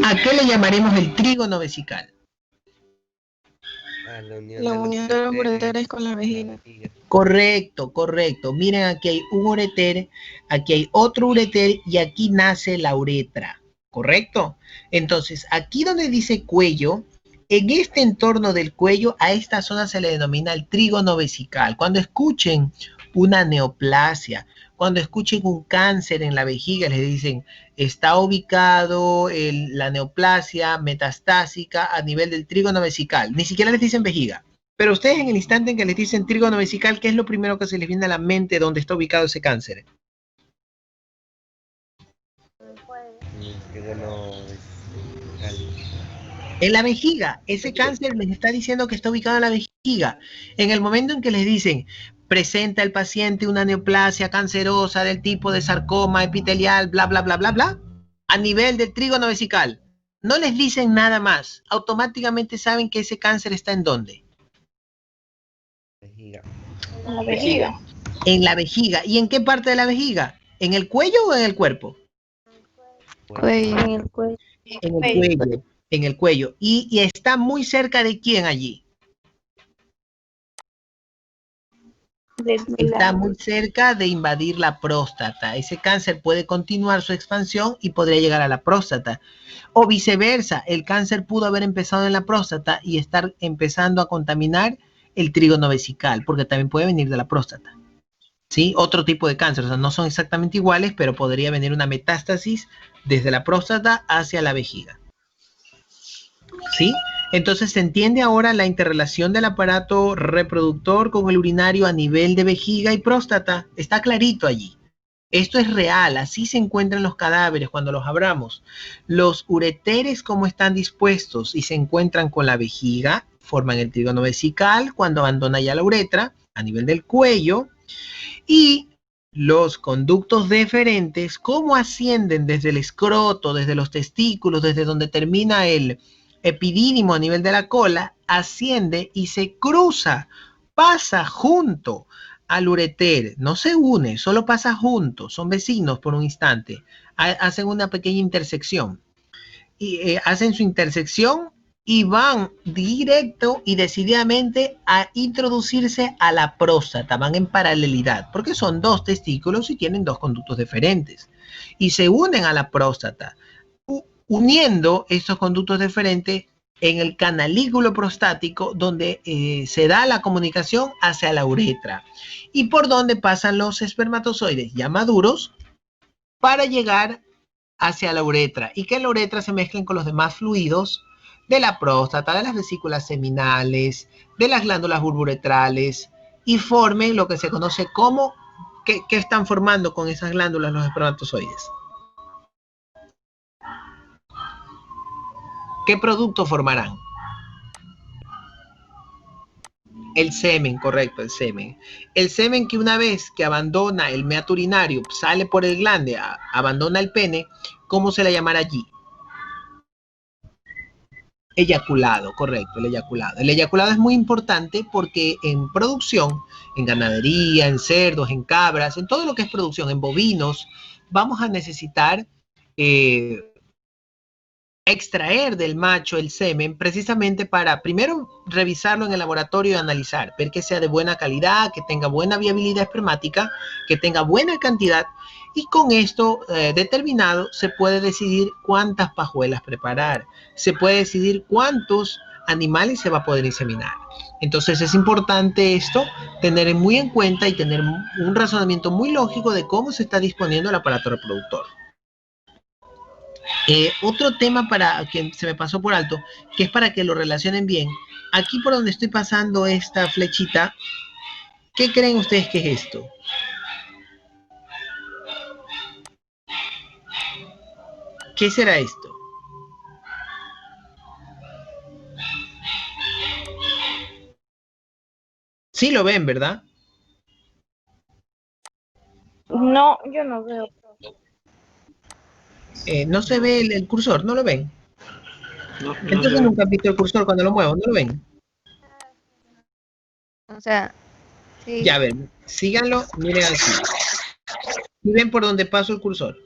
¿A qué le llamaremos el trígono vesical? La unión de los ureteres con la vejiga. Correcto, correcto. Miren, aquí hay un ureter, aquí hay otro ureter y aquí nace la uretra. ¿Correcto? Entonces, aquí donde dice cuello, en este entorno del cuello, a esta zona se le denomina el trígono vesical. Cuando escuchen una neoplasia, cuando escuchen un cáncer en la vejiga, les dicen, está ubicado la neoplasia metastásica a nivel del trígono vesical. Ni siquiera les dicen vejiga. Pero ustedes en el instante en que les dicen trígono vesical, ¿qué es lo primero que se les viene a la mente donde está ubicado ese cáncer? En la vejiga. Ese cáncer les está diciendo que está ubicado en la vejiga. En el momento en que les dicen, presenta el paciente una neoplasia cancerosa del tipo de sarcoma epitelial, bla, bla, bla, bla, bla, a nivel del trígono vesical. No les dicen nada más. Automáticamente saben que ese cáncer está ¿en dónde? Vejiga. En la vejiga. En la vejiga. ¿Y en qué parte de la vejiga? ¿En el cuello o en el cuerpo? Cuello. En el cuello. En el cuello. En el cuello. ¿Y está muy cerca de quién allí? Está muy cerca de invadir la próstata. Ese cáncer puede continuar su expansión y podría llegar a la próstata. O viceversa, el cáncer pudo haber empezado en la próstata y estar empezando a contaminar el trígono vesical, porque también puede venir de la próstata. ¿Sí? Otro tipo de cáncer, o sea, no son exactamente iguales, pero podría venir una metástasis desde la próstata hacia la vejiga. ¿Sí? Entonces se entiende ahora la interrelación del aparato reproductor con el urinario a nivel de vejiga y próstata. Está clarito allí. Esto es real, así se encuentran los cadáveres cuando los abramos. Los ureteres, como están dispuestos y se encuentran con la vejiga, forman el trígono vesical cuando abandona ya la uretra a nivel del cuello. Y los conductos deferentes, cómo ascienden desde el escroto, desde los testículos, desde donde termina el epidídimo a nivel de la cola, asciende y se cruza, pasa junto al ureter, no se une, solo pasa junto, son vecinos por un instante, hacen una pequeña intersección y hacen su intersección y van directo y decididamente a introducirse a la próstata, van en paralelidad, porque son dos testículos y tienen dos conductos deferentes y se unen a la próstata, uniendo estos conductos deferentes en el canalículo prostático donde se da la comunicación hacia la uretra y por donde pasan los espermatozoides ya maduros para llegar hacia la uretra y que en la uretra se mezclen con los demás fluidos de la próstata, de las vesículas seminales, de las glándulas bulbouretrales y formen lo que se conoce como, ¿qué están formando con esas glándulas los espermatozoides? ¿Qué producto formarán? El semen, correcto, el semen. El semen que una vez que abandona el meato urinario, sale por el glande, abandona el pene, ¿cómo se le llamará allí? Eyaculado, correcto, el eyaculado. El eyaculado es muy importante porque en producción, en ganadería, en cerdos, en cabras, en todo lo que es producción, en bovinos, vamos a necesitar extraer del macho el semen precisamente para primero revisarlo en el laboratorio y analizar, ver que sea de buena calidad, que tenga buena viabilidad espermática, que tenga buena cantidad y con esto determinado se puede decidir cuántas pajuelas preparar, se puede decidir cuántos animales se va a poder inseminar. Entonces es importante esto, tener muy en cuenta y tener un razonamiento muy lógico de cómo se está disponiendo el aparato reproductor. Otro tema para que se me pasó por alto, que es para que lo relacionen bien. Aquí por donde estoy pasando esta flechita, ¿qué creen ustedes que es esto? ¿Qué será esto? Sí lo ven, ¿verdad? No, yo no veo. No se ve el cursor, ¿no lo ven? No, no Entonces se ve. nunca han visto el cursor cuando lo muevo, ¿no lo ven? O sea, sí. Ya ven, síganlo, miren aquí. ¿Y ven por dónde paso el cursor?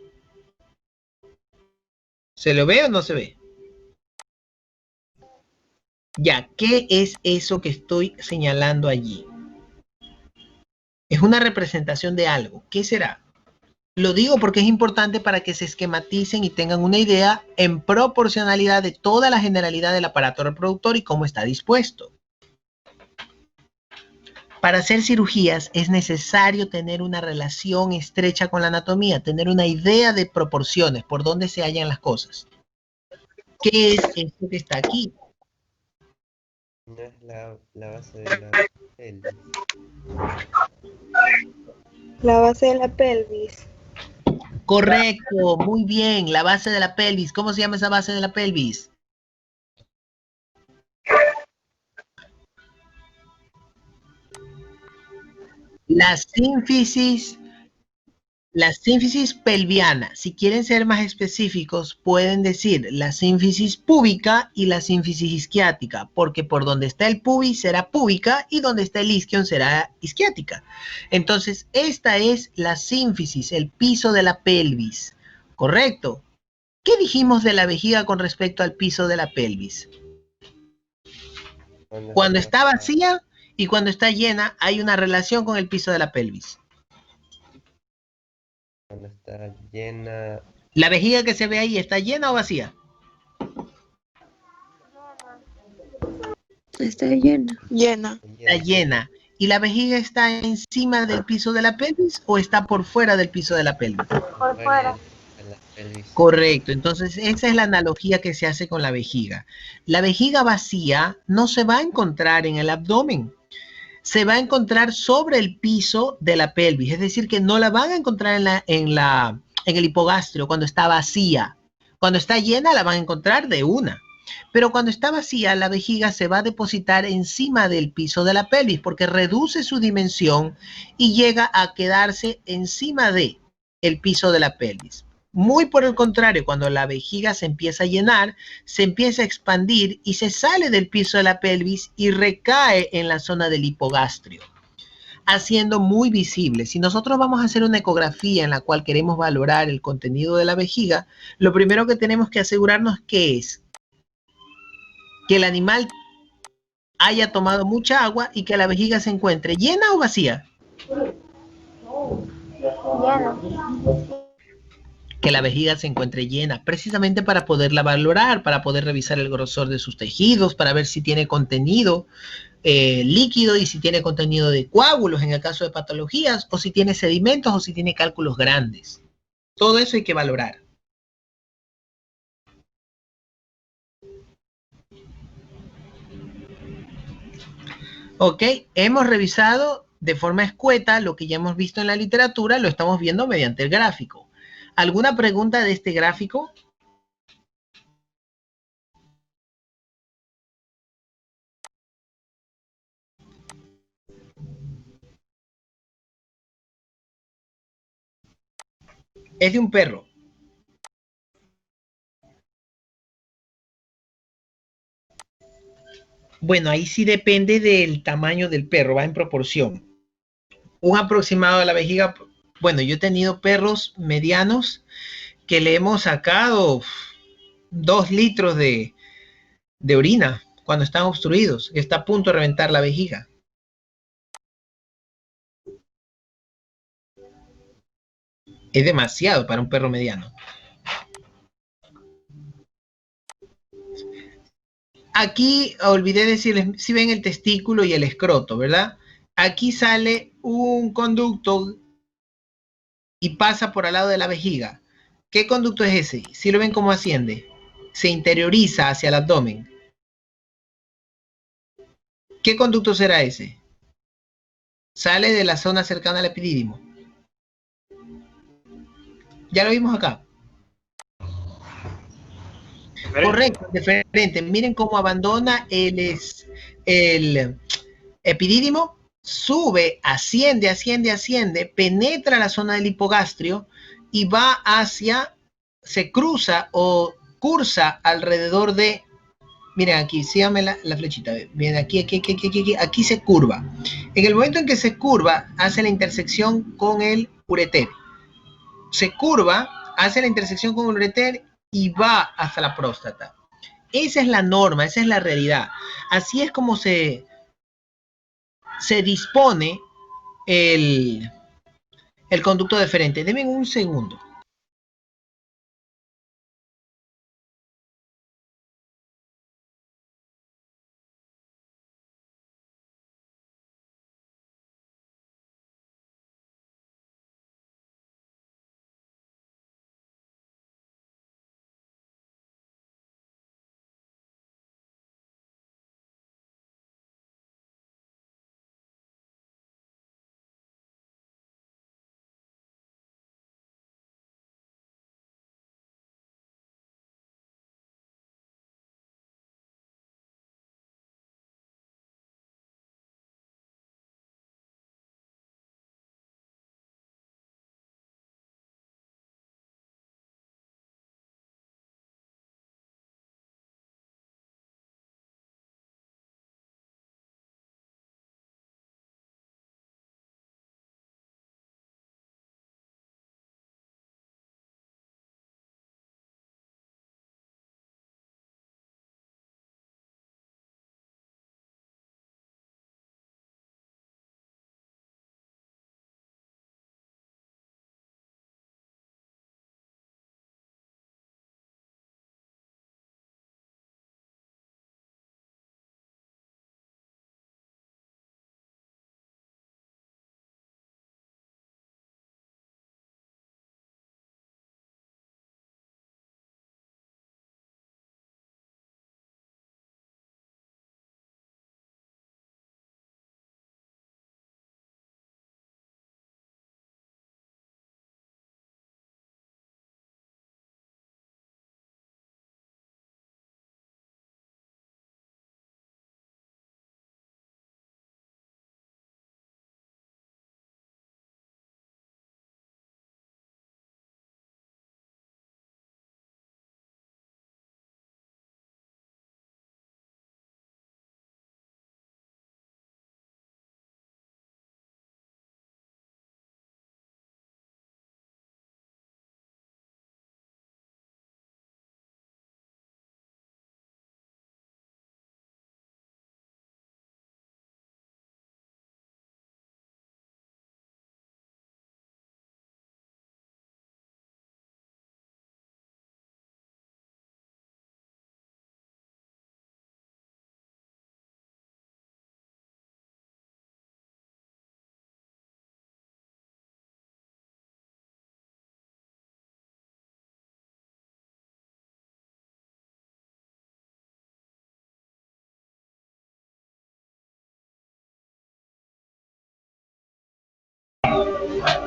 ¿Se lo ve o no se ve? Ya, ¿qué es eso que estoy señalando allí? Es una representación de algo. ¿Qué será? Lo digo porque es importante para que se esquematicen y tengan una idea en proporcionalidad de toda la generalidad del aparato reproductor y cómo está dispuesto. Para hacer cirugías es necesario tener una relación estrecha con la anatomía, tener una idea de proporciones, por dónde se hallan las cosas. ¿Qué es esto que está aquí? No es la base de la pelvis. La base de la pelvis. Correcto, muy bien, la base de la pelvis. ¿Cómo se llama esa base de la pelvis? La sínfisis, la sínfisis pelviana. Si quieren ser más específicos, pueden decir la sínfisis púbica y la sínfisis isquiática, porque por donde está el pubis será púbica y donde está el isquion será isquiática. Entonces, esta es la sínfisis, el piso de la pelvis. ¿Correcto? ¿Qué dijimos de la vejiga con respecto al piso de la pelvis? Cuando está vacía y cuando está llena, hay una relación con el piso de la pelvis. Cuando está llena, ¿La vejiga que se ve ahí está llena o vacía? Está llena. Llena. Está llena. ¿Y la vejiga está encima del piso de la pelvis o está por fuera del piso de la pelvis? Por fuera. de la pelvis. Correcto. Entonces, esa es la analogía que se hace con la vejiga. La vejiga vacía no se va a encontrar en el abdomen. Se va a encontrar sobre el piso de la pelvis. Es decir, que no la van a encontrar en el hipogastrio cuando está vacía. Cuando está llena la van a encontrar de una. Pero cuando está vacía, la vejiga se va a depositar encima del piso de la pelvis porque reduce su dimensión y llega a quedarse encima de el piso de la pelvis. Muy por el contrario, cuando la vejiga se empieza a llenar, se empieza a expandir y se sale del piso de la pelvis y recae en la zona del hipogastrio, haciendo muy visible. Si nosotros vamos a hacer una ecografía en la cual queremos valorar el contenido de la vejiga, lo primero que tenemos que asegurarnos que es que el animal haya tomado mucha agua y que la vejiga se encuentre llena o vacía. Lleno. Que la vejiga se encuentre llena, precisamente para poderla valorar, para poder revisar el grosor de sus tejidos, para ver si tiene contenido líquido y si tiene contenido de coágulos en el caso de patologías, o si tiene sedimentos o si tiene cálculos grandes. Todo eso hay que valorar. Ok, hemos revisado de forma escueta lo que ya hemos visto en la literatura, lo estamos viendo mediante el gráfico. ¿Alguna pregunta de este gráfico? Es de un perro. Bueno, ahí sí depende del tamaño del perro, va en proporción. Un aproximado de la vejiga, bueno, yo he tenido perros medianos que le hemos sacado 2 litros de orina cuando están obstruidos, está a punto de reventar la vejiga. Es demasiado para un perro mediano. Aquí olvidé decirles, si ven el testículo y el escroto, ¿verdad? Aquí sale un conducto y pasa por al lado de la vejiga. ¿Qué conducto es ese? Si lo ven cómo asciende, se interioriza hacia el abdomen. ¿Qué conducto será ese? Sale de la zona cercana al epidídimo. Ya lo vimos acá. Correcto, diferente. Miren cómo abandona el epidídimo, sube, asciende, penetra la zona del hipogastrio y va hacia, se cruza o cursa alrededor de, miren aquí, síganme la flechita, miren aquí se curva. En el momento en que se curva, hace la intersección con el ureter. Se curva, hace la intersección con el ureter y va hasta la próstata. Esa es la norma, esa es la realidad. Así es como se dispone el conducto deferente. Denme un segundo.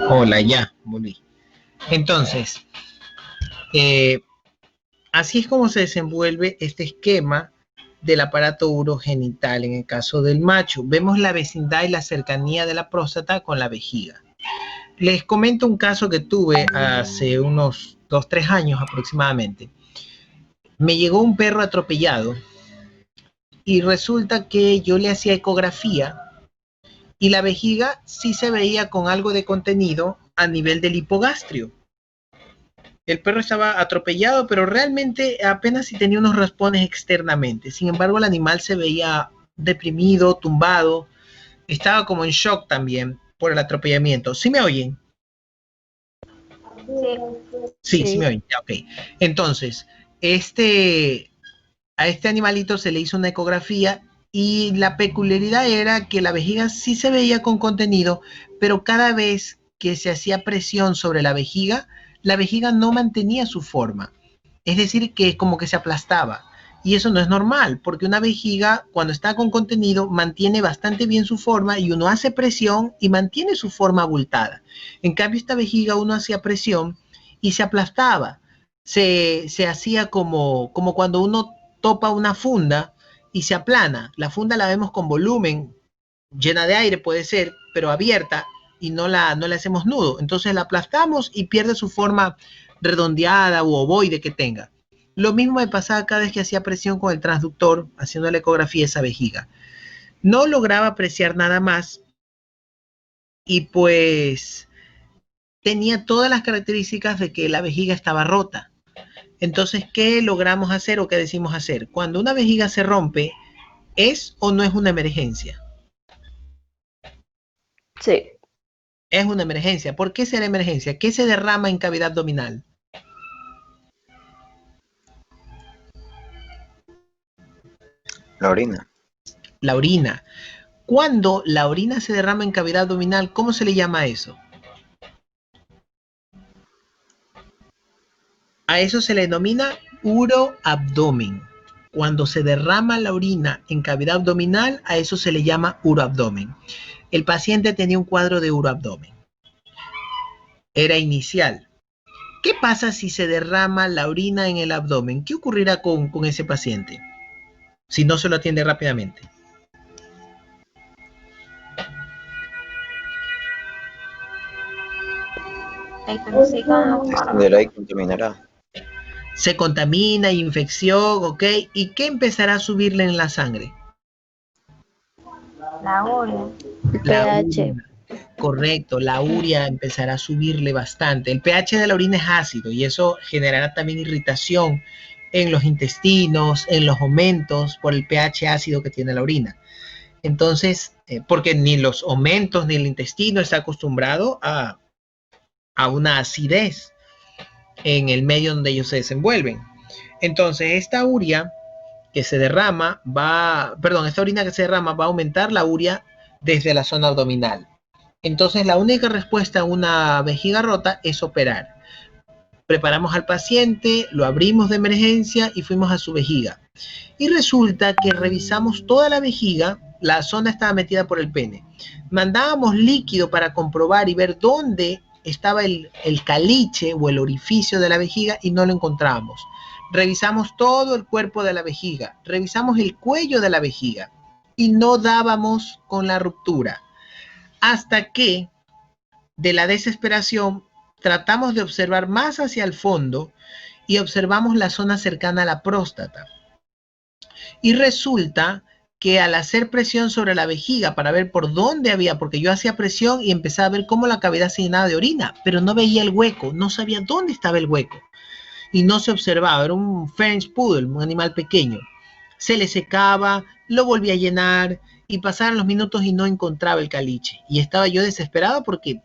Hola, ya, volví. Entonces, así es como se desenvuelve este esquema del aparato urogenital en el caso del macho. Vemos la vecindad y la cercanía de la próstata con la vejiga. Les comento un caso que tuve hace unos 2-3 años aproximadamente. Me llegó un perro atropellado y resulta que yo le hacía ecografía y la vejiga sí se veía con algo de contenido a nivel del hipogastrio. El perro estaba atropellado, pero realmente apenas si tenía unos raspones externamente. Sin embargo, el animal se veía deprimido, tumbado, estaba como en shock también por el atropellamiento. ¿Sí me oyen? Sí, me oyen. Ya, ok. Entonces, a este animalito se le hizo una ecografía y la peculiaridad era que la vejiga sí se veía con contenido, pero cada vez que se hacía presión sobre la vejiga no mantenía su forma. Es decir, que como que se aplastaba. Y eso no es normal, porque una vejiga cuando está con contenido mantiene bastante bien su forma y uno hace presión y mantiene su forma abultada. En cambio, esta vejiga uno hacía presión y se aplastaba. Se hacía como cuando uno topa una funda y se aplana. La funda la vemos con volumen, llena de aire puede ser, pero abierta y no le hacemos nudo. Entonces la aplastamos y pierde su forma redondeada u ovoide que tenga. Lo mismo me pasaba cada vez que hacía presión con el transductor, haciendo la ecografía de esa vejiga. No lograba apreciar nada más y pues tenía todas las características de que la vejiga estaba rota. Entonces, ¿qué logramos hacer o qué decimos hacer? Cuando una vejiga se rompe, ¿es o no es una emergencia? Sí. Es una emergencia. ¿Por qué será emergencia? ¿Qué se derrama en cavidad abdominal? La orina. La orina. Cuando la orina se derrama en cavidad abdominal, ¿cómo se le llama a eso? A eso se le denomina uroabdomen. Cuando se derrama la orina en cavidad abdominal, a eso se le llama uroabdomen. El paciente tenía un cuadro de uroabdomen. Era inicial. ¿Qué pasa si se derrama la orina en el abdomen? ¿Qué ocurrirá con ese paciente si no se lo atiende rápidamente? Se extenderá y contaminará. Se contamina, infección, ¿ok? ¿Y qué empezará a subirle en la sangre? La urea. pH. Correcto, la urea empezará a subirle bastante. El pH de la orina es ácido y eso generará también irritación en los intestinos, en los omentos, por el pH ácido que tiene la orina. Entonces, porque ni los omentos ni el intestino está acostumbrado a una acidez en el medio donde ellos se desenvuelven. Entonces, esta orina que se derrama va a aumentar la urea desde la zona abdominal. Entonces, la única respuesta a una vejiga rota es operar. Preparamos al paciente, lo abrimos de emergencia y fuimos a su vejiga. Y resulta que revisamos toda la vejiga, la zona estaba metida por el pene. Mandábamos líquido para comprobar y ver dónde estaba el caliche o el orificio de la vejiga y no lo encontrábamos. Revisamos todo el cuerpo de la vejiga, revisamos el cuello de la vejiga y no dábamos con la ruptura. Hasta que, de la desesperación, tratamos de observar más hacia el fondo y observamos la zona cercana a la próstata. Y resulta que al hacer presión sobre la vejiga para ver por dónde había, porque yo hacía presión y empezaba a ver cómo la cavidad se llenaba de orina, pero no veía el hueco, no sabía dónde estaba el hueco. Y no se observaba, era un French Poodle, un animal pequeño. Se le secaba, lo volvía a llenar y pasaron los minutos y no encontraba el caliche. Y estaba yo desesperado porque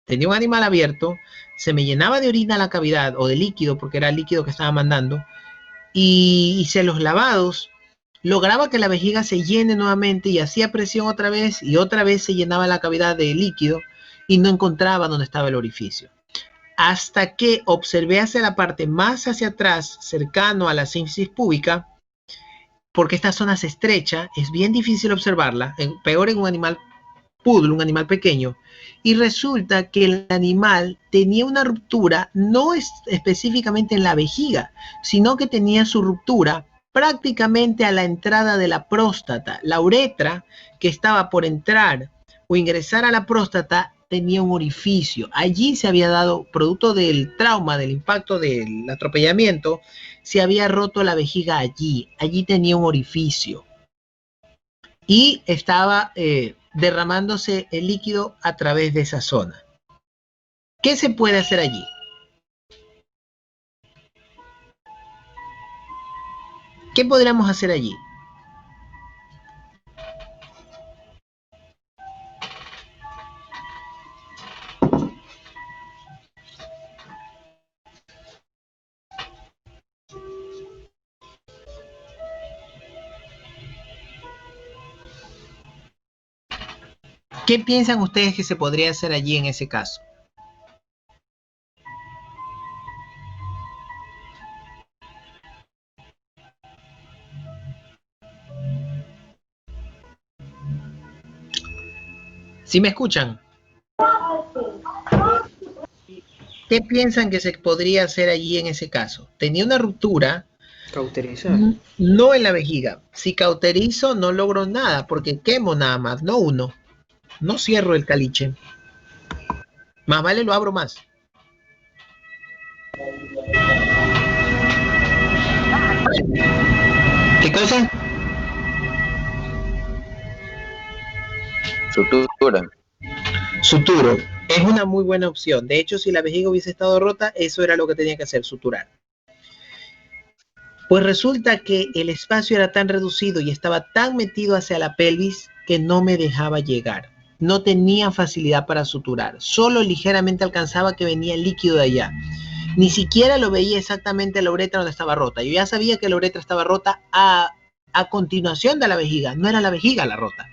tenía un animal abierto, se me llenaba de orina la cavidad o de líquido, porque era el líquido que estaba mandando, y hice los lavados, lograba que la vejiga se llene nuevamente y hacía presión otra vez y otra vez se llenaba la cavidad de líquido y no encontraba dónde estaba el orificio. Hasta que observé hacia la parte más hacia atrás, cercano a la sínfisis púbica, porque esta zona se estrecha, es bien difícil observarla, peor en un animal poodle, un animal pequeño, y resulta que el animal tenía una ruptura no específicamente en la vejiga, sino que tenía su ruptura prácticamente a la entrada de la próstata. La uretra que estaba por entrar o ingresar a la próstata tenía un orificio. Allí se había dado, producto del trauma, del impacto del atropellamiento, se había roto la vejiga allí. Allí tenía un orificio. Y estaba derramándose el líquido a través de esa zona. ¿Qué se puede hacer allí? ¿Qué podríamos hacer allí? ¿Qué piensan ustedes que se podría hacer allí en ese caso? ¿Sí me escuchan? ¿Qué piensan que se podría hacer allí en ese caso? Tenía una ruptura. Cauterizar. No en la vejiga. Si cauterizo no logro nada porque quemo nada más, no uno. No cierro el caliche. Más vale lo abro más. ¿Qué cosa? Sutura. Suturo. Es una muy buena opción. De hecho, si la vejiga hubiese estado rota, eso era lo que tenía que hacer, suturar. Pues resulta que el espacio era tan reducido y estaba tan metido hacia la pelvis que no me dejaba llegar. No tenía facilidad para suturar. Solo ligeramente alcanzaba que venía el líquido de allá. Ni siquiera lo veía exactamente la uretra donde estaba rota. Yo ya sabía que la uretra estaba rota a continuación de la vejiga. No era la vejiga la rota.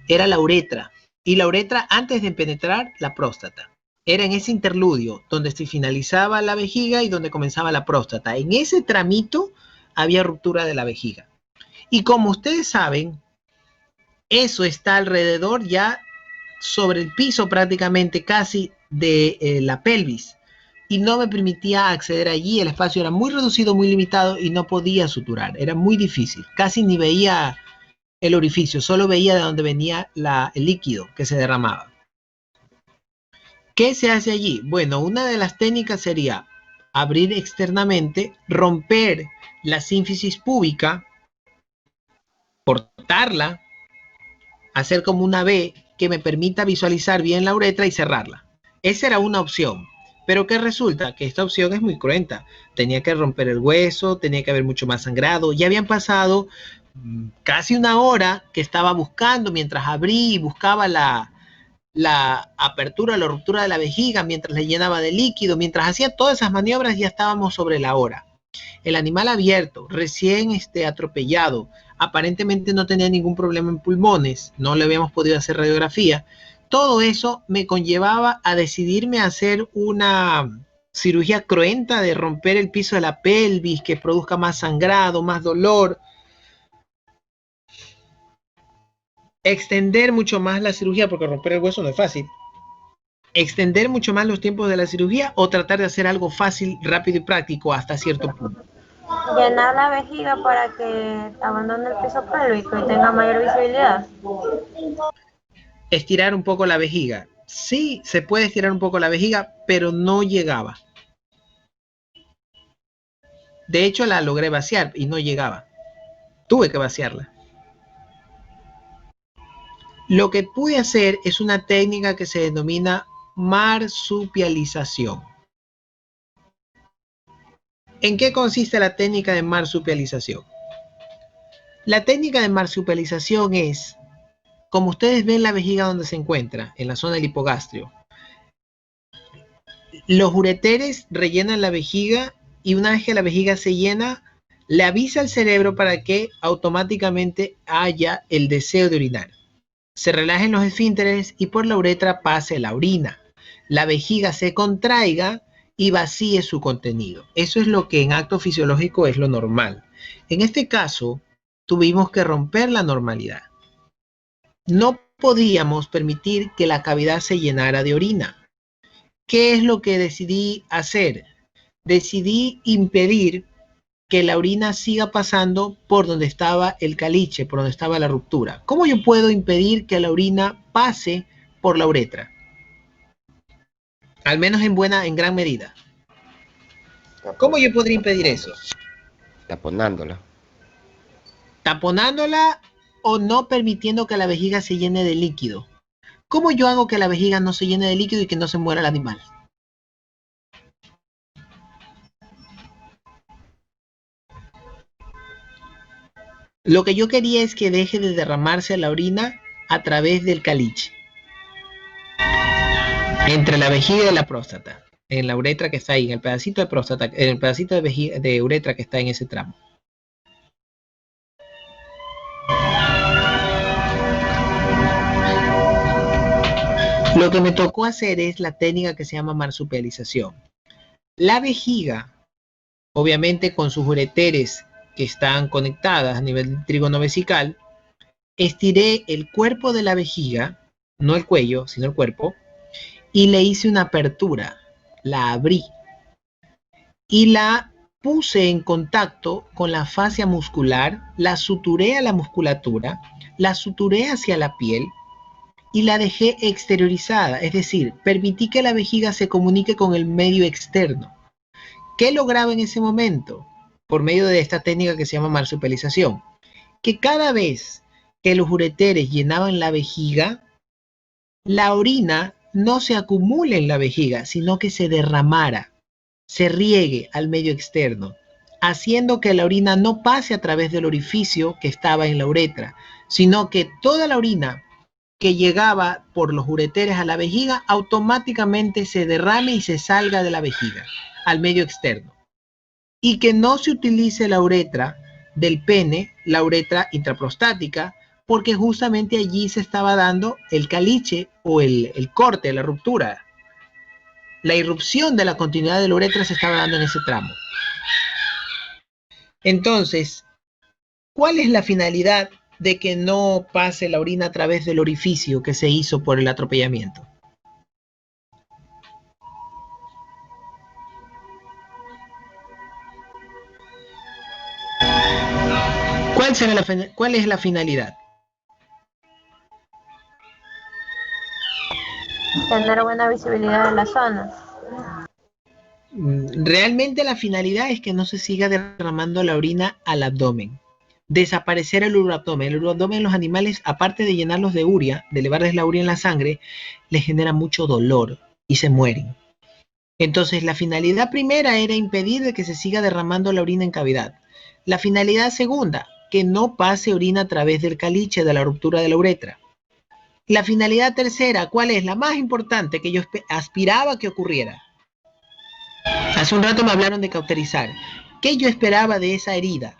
Era la uretra. Y la uretra antes de penetrar la próstata. Era en ese interludio donde se finalizaba la vejiga y donde comenzaba la próstata. En ese tramito había ruptura de la vejiga. Y como ustedes saben, eso está alrededor ya sobre el piso prácticamente casi de la pelvis. Y no me permitía acceder allí. El espacio era muy reducido, muy limitado y no podía suturar. Era muy difícil. Casi ni veía el orificio, solo veía de donde venía el líquido que se derramaba. ¿Qué se hace allí? Bueno, una de las técnicas sería abrir externamente, romper la sínfisis púbica, cortarla, hacer como una V que me permita visualizar bien la uretra y cerrarla. Esa era una opción. Pero ¿qué resulta? Que esta opción es muy cruenta. Tenía que romper el hueso, tenía que haber mucho más sangrado. Ya habían pasado casi una hora que estaba buscando, mientras abrí y buscaba la apertura, la ruptura de la vejiga, mientras le llenaba de líquido, mientras hacía todas esas maniobras, ya estábamos sobre la hora. El animal abierto, recién atropellado, aparentemente no tenía ningún problema en pulmones, no le habíamos podido hacer radiografía. Todo eso me conllevaba a decidirme a hacer una cirugía cruenta de romper el piso de la pelvis, que produzca más sangrado, más dolor. Extender mucho más la cirugía, porque romper el hueso no es fácil. Extender mucho más los tiempos de la cirugía o tratar de hacer algo fácil, rápido y práctico hasta cierto punto. Llenar la vejiga para que abandone el piso pélvico y tenga mayor visibilidad. Estirar un poco la vejiga. Sí, se puede estirar un poco la vejiga, pero no llegaba. De hecho, la logré vaciar y no llegaba. Tuve que vaciarla. Lo que pude hacer es una técnica que se denomina marsupialización. ¿En qué consiste la técnica de marsupialización? La técnica de marsupialización es, como ustedes ven la vejiga donde se encuentra, en la zona del hipogastrio, los ureteres rellenan la vejiga y una vez que la vejiga se llena, le avisa al cerebro para que automáticamente haya el deseo de orinar. Se relajen los esfínteres y por la uretra pase la orina. La vejiga se contraiga y vacíe su contenido. Eso es lo que en acto fisiológico es lo normal. En este caso, tuvimos que romper la normalidad. No podíamos permitir que la cavidad se llenara de orina. ¿Qué es lo que decidí hacer? Decidí impedir que la orina siga pasando por donde estaba el caliche, por donde estaba la ruptura. ¿Cómo yo puedo impedir que la orina pase por la uretra? Al menos en gran medida. ¿Cómo yo podría impedir eso? Taponándola. Taponándola o no permitiendo que la vejiga se llene de líquido. ¿Cómo yo hago que la vejiga no se llene de líquido y que no se muera el animal? Lo que yo quería es que deje de derramarse la orina a través del caliche. Entre la vejiga y la próstata. En la uretra que está ahí, en el pedacito de próstata, en el pedacito de, de uretra que está en ese tramo. Lo que me tocó hacer es la técnica que se llama marsupialización. La vejiga, obviamente con sus ureteres que están conectadas a nivel trigonovesical, estiré el cuerpo de la vejiga, no el cuello, sino el cuerpo, y le hice una apertura, la abrí y la puse en contacto con la fascia muscular, la suturé a la musculatura, la suturé hacia la piel y la dejé exteriorizada, es decir, permití que la vejiga se comunique con el medio externo. ¿Qué lograba en ese momento? Por medio de esta técnica que se llama marsupialización, que cada vez que los ureteres llenaban la vejiga, la orina no se acumule en la vejiga, sino que se derramara, se riegue al medio externo, haciendo que la orina no pase a través del orificio que estaba en la uretra, sino que toda la orina que llegaba por los ureteres a la vejiga automáticamente se derrame y se salga de la vejiga al medio externo. Y que no se utilice la uretra del pene, la uretra intraprostática, porque justamente allí se estaba dando el caliche o el corte, la ruptura. La irrupción de la continuidad de la uretra se estaba dando en ese tramo. Entonces, ¿cuál es la finalidad de que no pase la orina a través del orificio que se hizo por el atropellamiento? ¿Cuál es la finalidad? Tener buena visibilidad de la zona. Realmente la finalidad es que no se siga derramando la orina al abdomen. Desaparecer el uroabdomen. El uroabdomen en los animales, aparte de llenarlos de urea, de elevarles la urea en la sangre, les genera mucho dolor y se mueren. Entonces la finalidad primera era impedir de que se siga derramando la orina en cavidad. La finalidad segunda, que no pase orina a través del caliche, de la ruptura de la uretra. La finalidad tercera, ¿cuál es? La más importante que yo aspiraba que ocurriera. Hace un rato me hablaron de cauterizar. ¿Qué yo esperaba de esa herida?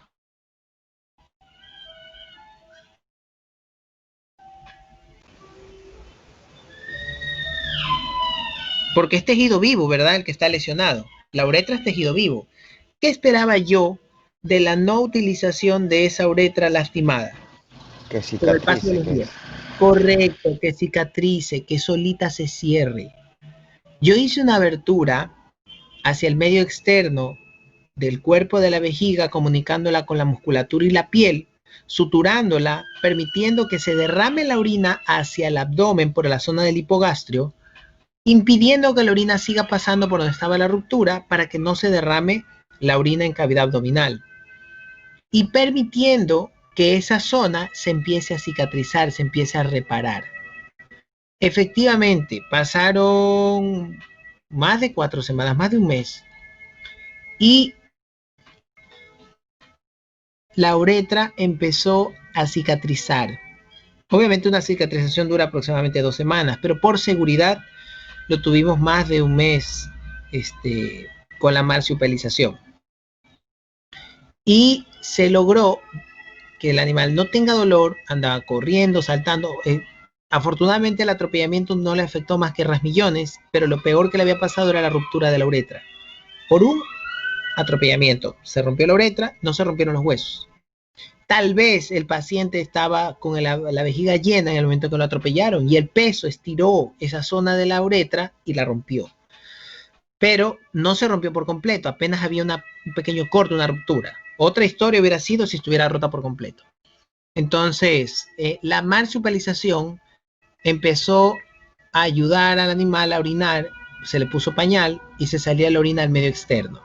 Porque es tejido vivo, ¿verdad? El que está lesionado. La uretra es tejido vivo. ¿Qué esperaba yo de la no utilización de esa uretra lastimada? Que cicatrice. Correcto, que cicatrice, que solita se cierre. Yo hice una abertura hacia el medio externo del cuerpo de la vejiga, comunicándola con la musculatura y la piel, suturándola, permitiendo que se derrame la orina hacia el abdomen por la zona del hipogastrio, impidiendo que la orina siga pasando por donde estaba la ruptura para que no se derrame la orina en cavidad abdominal. Y permitiendo que esa zona se empiece a cicatrizar, se empiece a reparar. Efectivamente, pasaron más de 4 semanas, más de un mes, y la uretra empezó a cicatrizar. Obviamente una cicatrización dura aproximadamente 2 semanas, pero por seguridad lo tuvimos más de un mes con la marsupialización. Y se logró que el animal no tenga dolor, andaba corriendo, saltando. Afortunadamente el atropellamiento no le afectó más que rasmillones, pero lo peor que le había pasado era la ruptura de la uretra. Por un atropellamiento se rompió la uretra, no se rompieron los huesos. Tal vez el paciente estaba con la vejiga llena en el momento que lo atropellaron y el peso estiró esa zona de la uretra y la rompió. Pero no se rompió por completo, apenas había un pequeño corte, una ruptura. Otra historia hubiera sido si estuviera rota por completo. Entonces, la marsupialización empezó a ayudar al animal a orinar, se le puso pañal y se salía la orina al medio externo.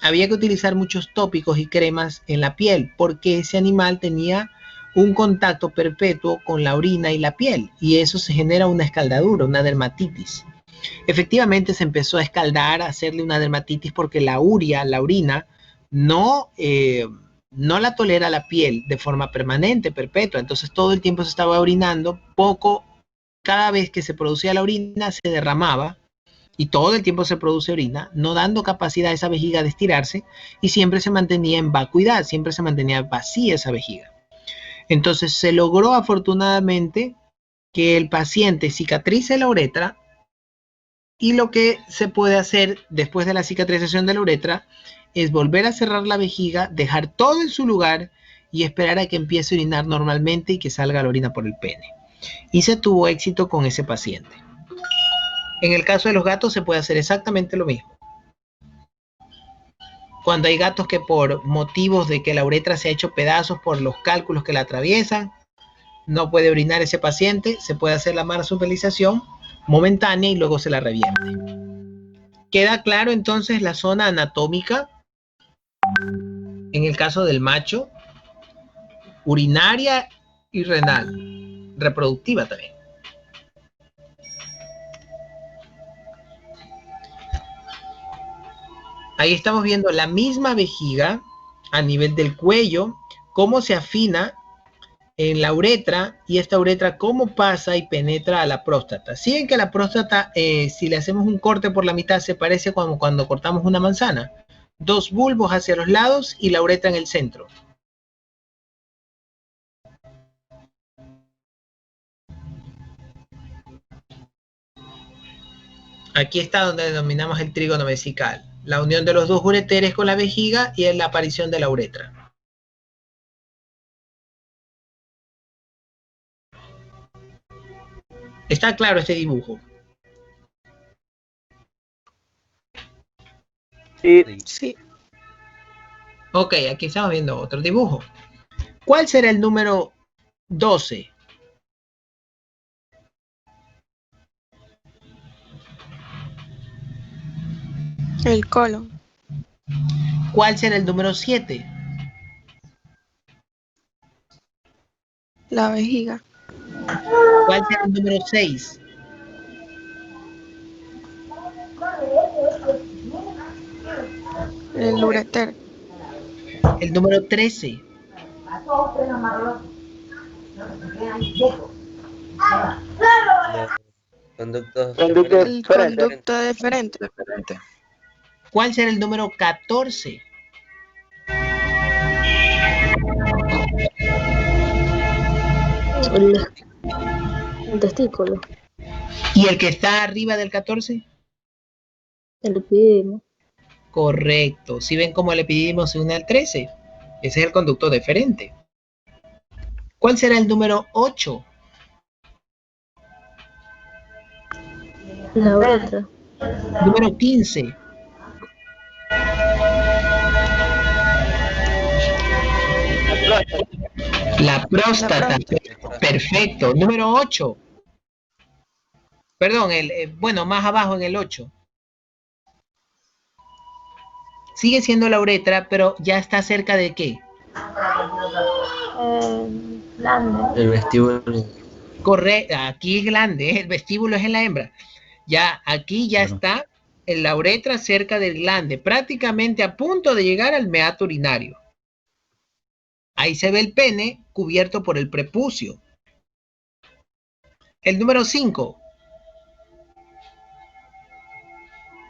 Había que utilizar muchos tópicos y cremas en la piel porque ese animal tenía un contacto perpetuo con la orina y la piel y eso se genera una escaldadura, una dermatitis. Efectivamente se empezó a escaldar, a hacerle una dermatitis porque la orina, no la tolera la piel de forma permanente, perpetua. Entonces todo el tiempo se estaba orinando, cada vez que se producía la orina se derramaba y todo el tiempo se produce orina, no dando capacidad a esa vejiga de estirarse y siempre se mantenía en vacuidad, siempre se mantenía vacía esa vejiga. Entonces se logró afortunadamente que el paciente cicatrice la uretra y lo que se puede hacer después de la cicatrización de la uretra es volver a cerrar la vejiga, dejar todo en su lugar y esperar a que empiece a orinar normalmente y que salga la orina por el pene. Y se tuvo éxito con ese paciente. En el caso de los gatos se puede hacer exactamente lo mismo. Cuando hay gatos que por motivos de que la uretra se ha hecho pedazos por los cálculos que la atraviesan, no puede orinar ese paciente, se puede hacer la marsupialización momentánea y luego se la revierte. Queda claro entonces la zona anatómica en el caso del macho, urinaria y renal, reproductiva también. Ahí estamos viendo la misma vejiga a nivel del cuello, cómo se afina en la uretra y esta uretra cómo pasa y penetra a la próstata. Si ven que la próstata, si le hacemos un corte por la mitad, se parece como cuando cortamos una manzana. Dos bulbos hacia los lados y la uretra en el centro. Aquí está donde denominamos el trígono vesical, la unión de los dos ureteres con la vejiga y la aparición de la uretra. ¿Está claro este dibujo? Sí. Ok, aquí estamos viendo otro dibujo. ¿Cuál será el número 12? El colon. ¿Cuál será el número 7? La vejiga. ¿Cuál será el número 6? El ureter. El número 13. Conductos El conducto deferente. ¿Cuál será el número 14? El testículo. ¿Y el que está arriba del 14? El epidemio. Correcto. ¿Sí ven cómo el epididimo se une al 13? Ese es el conducto deferente. ¿Cuál será el número 8? La uretra. Número 15. La próstata. Perfecto. Número 8. Perdón, bueno, más abajo en el 8. Sigue siendo la uretra, pero ya está cerca de ¿qué? Glande. El vestíbulo. Correcto, aquí es glande, el vestíbulo es en la hembra. Ya, aquí ya está en la uretra cerca del glande, prácticamente a punto de llegar al meato urinario. Ahí se ve el pene cubierto por el prepucio. El número 5.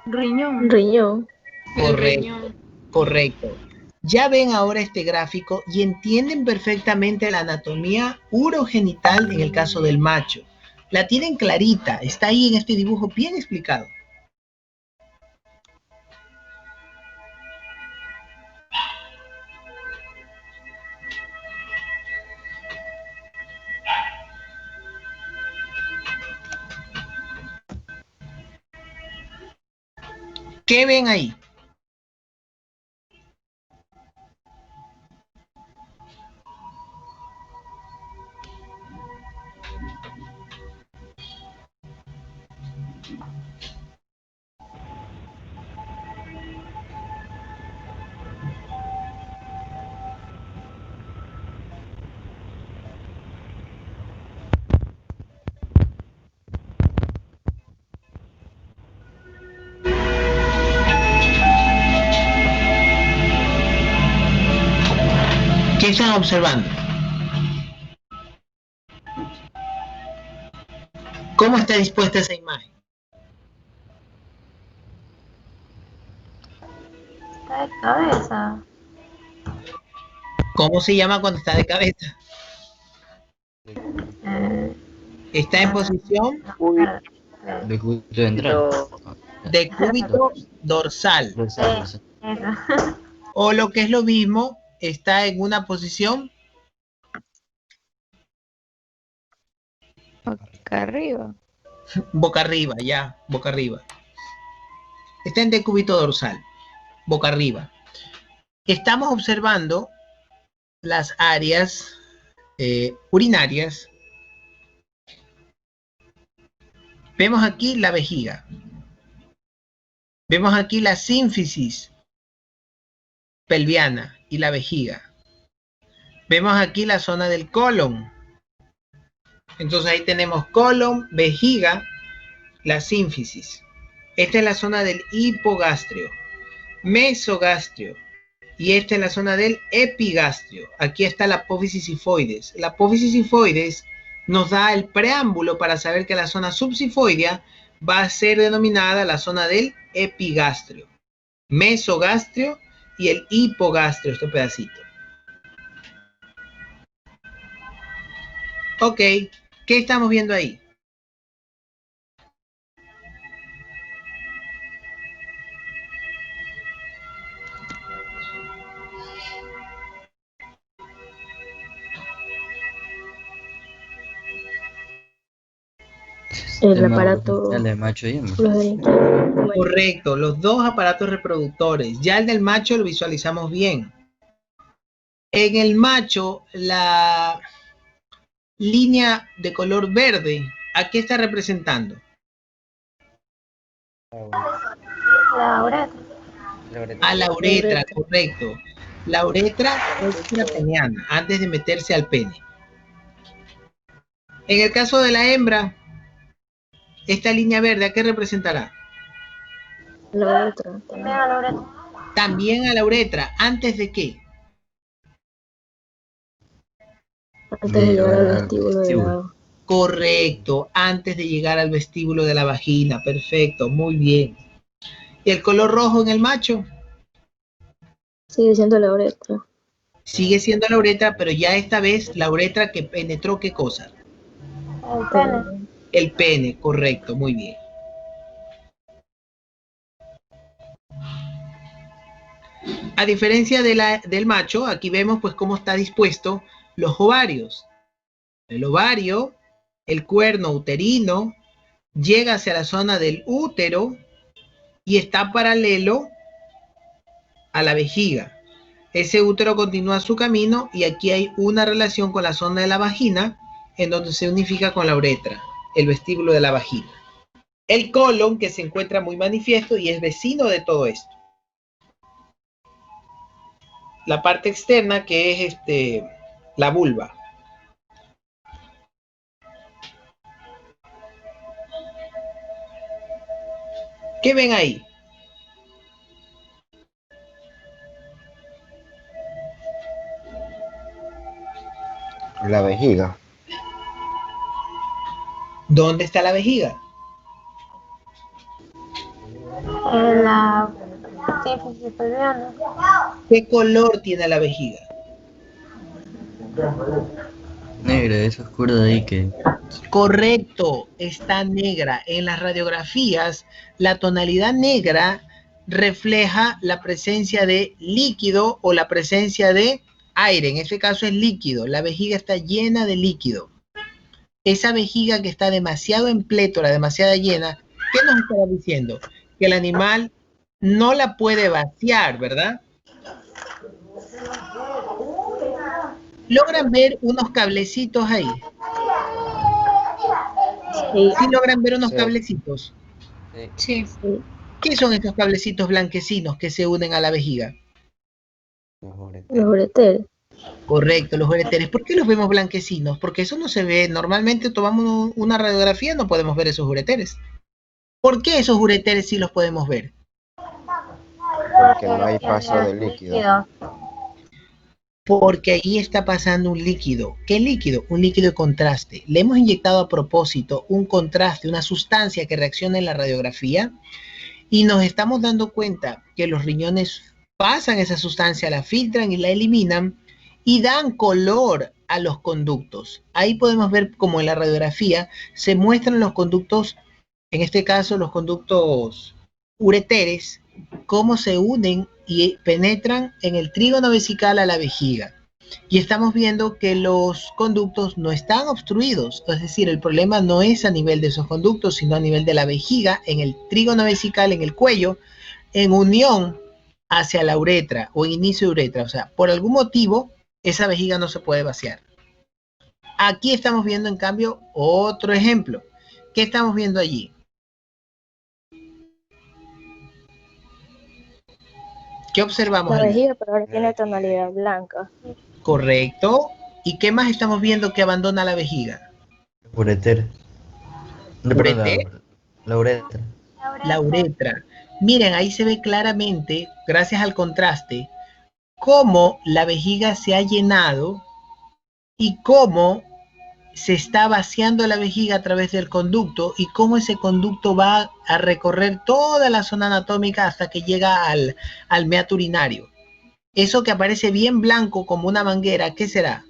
Riñón. Riñón. Correcto, correcto. Ya ven ahora este gráfico y entienden perfectamente la anatomía urogenital en el caso del macho. La tienen clarita, está ahí en este dibujo bien explicado. ¿Qué ven ahí? ¿Qué están observando? ¿Cómo está dispuesta esa imagen? Está de cabeza. ¿Cómo se llama cuando está de cabeza? Está en posición De cúbito de entrada. de cúbito dorsal. O lo que es lo mismo, está en una posición Boca arriba. boca arriba, ya, boca arriba. Está en decúbito dorsal, boca arriba. Estamos observando las áreas urinarias. Vemos aquí la vejiga. Vemos aquí la sínfisis pelviana y la vejiga. Vemos aquí la zona del colon. Entonces ahí tenemos colon, vejiga, la sínfisis. Esta es la zona del hipogastrio, mesogastrio, y esta es la zona del epigastrio. Aquí está la apófisis sifoides. La apófisis sifoides nos da el preámbulo para saber que la zona subsifoidea va a ser denominada la zona del epigastrio, mesogastrio y el hipogastrio, este pedacito. Ok, ¿qué estamos viendo ahí? El aparato. El de macho y hembra. Correcto, los dos aparatos reproductores. Ya el del macho lo visualizamos bien. En el macho, la línea de color verde, ¿a qué está representando? La uretra. A la uretra, correcto. La uretra es peniana, antes de meterse al pene. En el caso de la hembra, esta línea verde, ¿a qué representará? La uretra. También a la uretra. También a la uretra, ¿antes de qué? Antes de llegar al vestíbulo de la... Correcto, antes de llegar al vestíbulo de la vagina. Perfecto, muy bien. ¿Y el color rojo en el macho? Sigue siendo la uretra. Sigue siendo la uretra, pero ya esta vez la uretra que penetró, ¿qué cosa? El pene. El pene, correcto, muy bien. A diferencia de del macho, aquí vemos pues cómo está dispuesto los ovarios. El ovario, el cuerno uterino, llega hacia la zona del útero y está paralelo a la vejiga. Ese útero continúa su camino y aquí hay una relación con la zona de la vagina en donde se unifica con la uretra, el vestíbulo de la vagina. El colon, que se encuentra muy manifiesto y es vecino de todo esto. La parte externa, que es la vulva. ¿Qué ven ahí? La vejiga. ¿Dónde está la vejiga? En la sínfisis pelviana. ¿Qué color tiene la vejiga? Negra, es oscuro de ahí que... Correcto, está negra. En las radiografías, la tonalidad negra refleja la presencia de líquido o la presencia de aire. En este caso es líquido. La vejiga está llena de líquido. Esa vejiga que está demasiado en plétora, demasiado llena, ¿qué nos está diciendo? Que el animal no la puede vaciar, ¿verdad? ¿Logran ver unos cablecitos ahí? Sí. ¿Sí logran ver unos cablecitos? Sí. ¿Qué son estos cablecitos blanquecinos que se unen a la vejiga? Los ureteres. Correcto, los ureteres. ¿Por qué los vemos blanquecinos? Porque eso no se ve. Normalmente tomamos una radiografía, no podemos ver esos ureteres. ¿Por qué esos ureteres sí los podemos ver? Porque no hay paso de líquido. Porque ahí está pasando un líquido. ¿Qué líquido? Un líquido de contraste. Le hemos inyectado a propósito un contraste, una sustancia que reacciona en la radiografía y nos estamos dando cuenta que los riñones pasan esa sustancia, la filtran y la eliminan y dan color a los conductos. Ahí podemos ver como en la radiografía se muestran los conductos, en este caso los conductos ureteres, cómo se unen y penetran en el trígono vesical a la vejiga. Y estamos viendo que los conductos no están obstruidos, es decir, el problema no es a nivel de esos conductos, sino a nivel de la vejiga, en el trígono vesical, en el cuello, en unión hacia la uretra o en inicio de uretra. O sea, por algún motivo, esa vejiga no se puede vaciar. Aquí estamos viendo, en cambio, otro ejemplo. ¿Qué estamos viendo allí? ¿Qué observamos? La vejiga, pero ahora tiene tonalidad blanca. Correcto. ¿Y qué más estamos viendo que abandona la vejiga? Ureter. La uretra. La uretra. Miren, ahí se ve claramente, gracias al contraste, cómo la vejiga se ha llenado y cómo se está vaciando la vejiga a través del conducto y cómo ese conducto va a recorrer toda la zona anatómica hasta que llega al meato urinario. Eso que aparece bien blanco como una manguera, ¿qué será?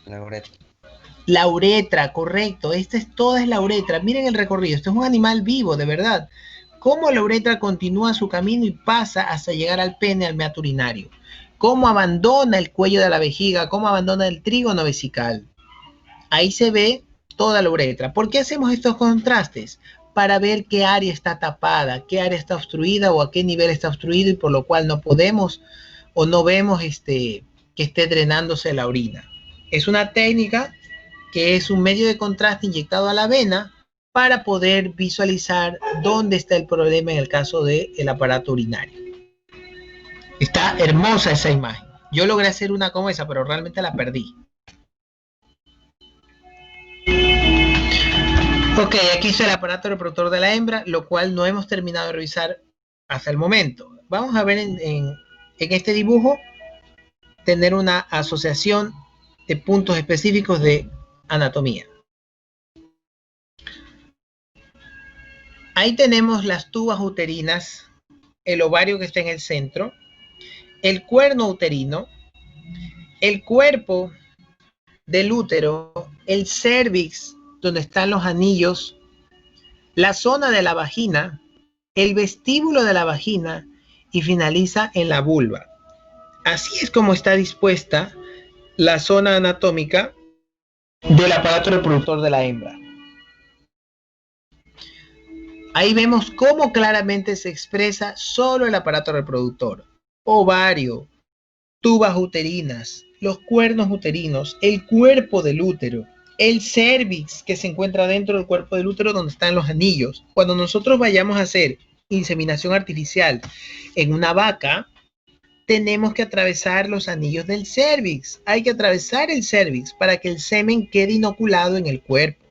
La uretra. La uretra, correcto. Toda es la uretra. Miren el recorrido. Esto es un animal vivo, de verdad. Cómo la uretra continúa su camino y pasa hasta llegar al pene, al meato urinario. Cómo abandona el cuello de la vejiga, cómo abandona el trígono vesical. Ahí se ve toda la uretra. ¿Por qué hacemos estos contrastes? Para ver qué área está tapada, qué área está obstruida o a qué nivel está obstruido y por lo cual no podemos o no vemos que esté drenándose la orina. Es una técnica que es un medio de contraste inyectado a la vena para poder visualizar dónde está el problema en el caso del aparato urinario. Está hermosa esa imagen. Yo logré hacer una como esa, pero realmente la perdí. Ok, aquí está el aparato reproductor de la hembra, lo cual no hemos terminado de revisar hasta el momento. Vamos a ver en este dibujo, tener una asociación de puntos específicos de anatomía. Ahí tenemos las tubas uterinas, el ovario que está en el centro, el cuerno uterino, el cuerpo del útero, el cérvix, donde están los anillos, la zona de la vagina, el vestíbulo de la vagina y finaliza en la vulva. Así es como está dispuesta la zona anatómica del aparato reproductor de la hembra. Ahí vemos cómo claramente se expresa solo el aparato reproductor. Ovario, tubas uterinas, los cuernos uterinos, el cuerpo del útero, el cérvix que se encuentra dentro del cuerpo del útero donde están los anillos. Cuando nosotros vayamos a hacer inseminación artificial en una vaca, tenemos que atravesar los anillos del cérvix. Hay que atravesar el cérvix para que el semen quede inoculado en el cuerpo.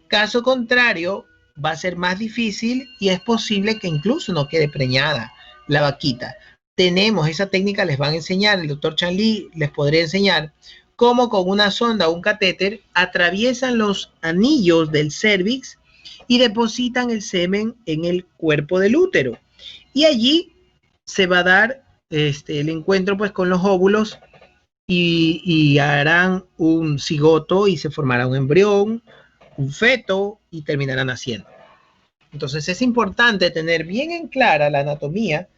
Caso contrario, va a ser más difícil y es posible que incluso no quede preñada la vaquita. Tenemos esa técnica, les van a enseñar, el doctor Chanli les podría enseñar cómo con una sonda o un catéter atraviesan los anillos del cérvix y depositan el semen en el cuerpo del útero. Y allí se va a dar el encuentro pues con los óvulos y harán un cigoto y se formará un embrión, un feto y terminarán naciendo. Entonces es importante tener bien en clara la anatomía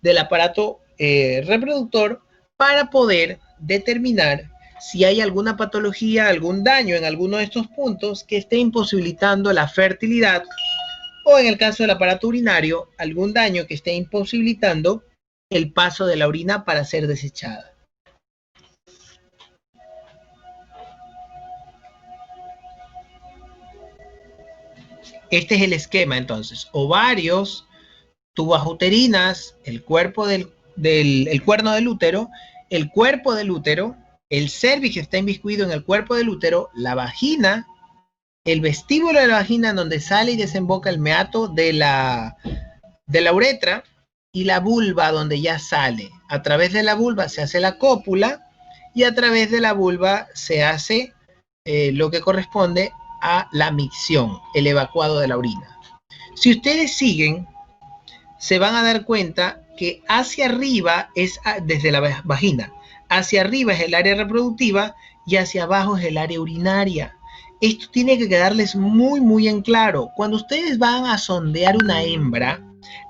del aparato reproductor para poder determinar si hay alguna patología, algún daño en alguno de estos puntos que esté imposibilitando la fertilidad o en el caso del aparato urinario, algún daño que esté imposibilitando el paso de la orina para ser desechada. Este es el esquema entonces: ovarios, tubas uterinas, el cuerpo el cuerno del útero, el cuerpo del útero, el cervix está inmiscuido en el cuerpo del útero, la vagina, el vestíbulo de la vagina donde sale y desemboca el meato de la uretra, y la vulva donde ya sale. A través de la vulva se hace la cópula y a través de la vulva se hace lo que corresponde a la micción, el evacuado de la orina. Si ustedes siguen, se van a dar cuenta que hacia arriba es desde la vagina, hacia arriba es el área reproductiva y hacia abajo es el área urinaria. Esto tiene que quedarles muy en claro. Cuando ustedes van a sondear una hembra,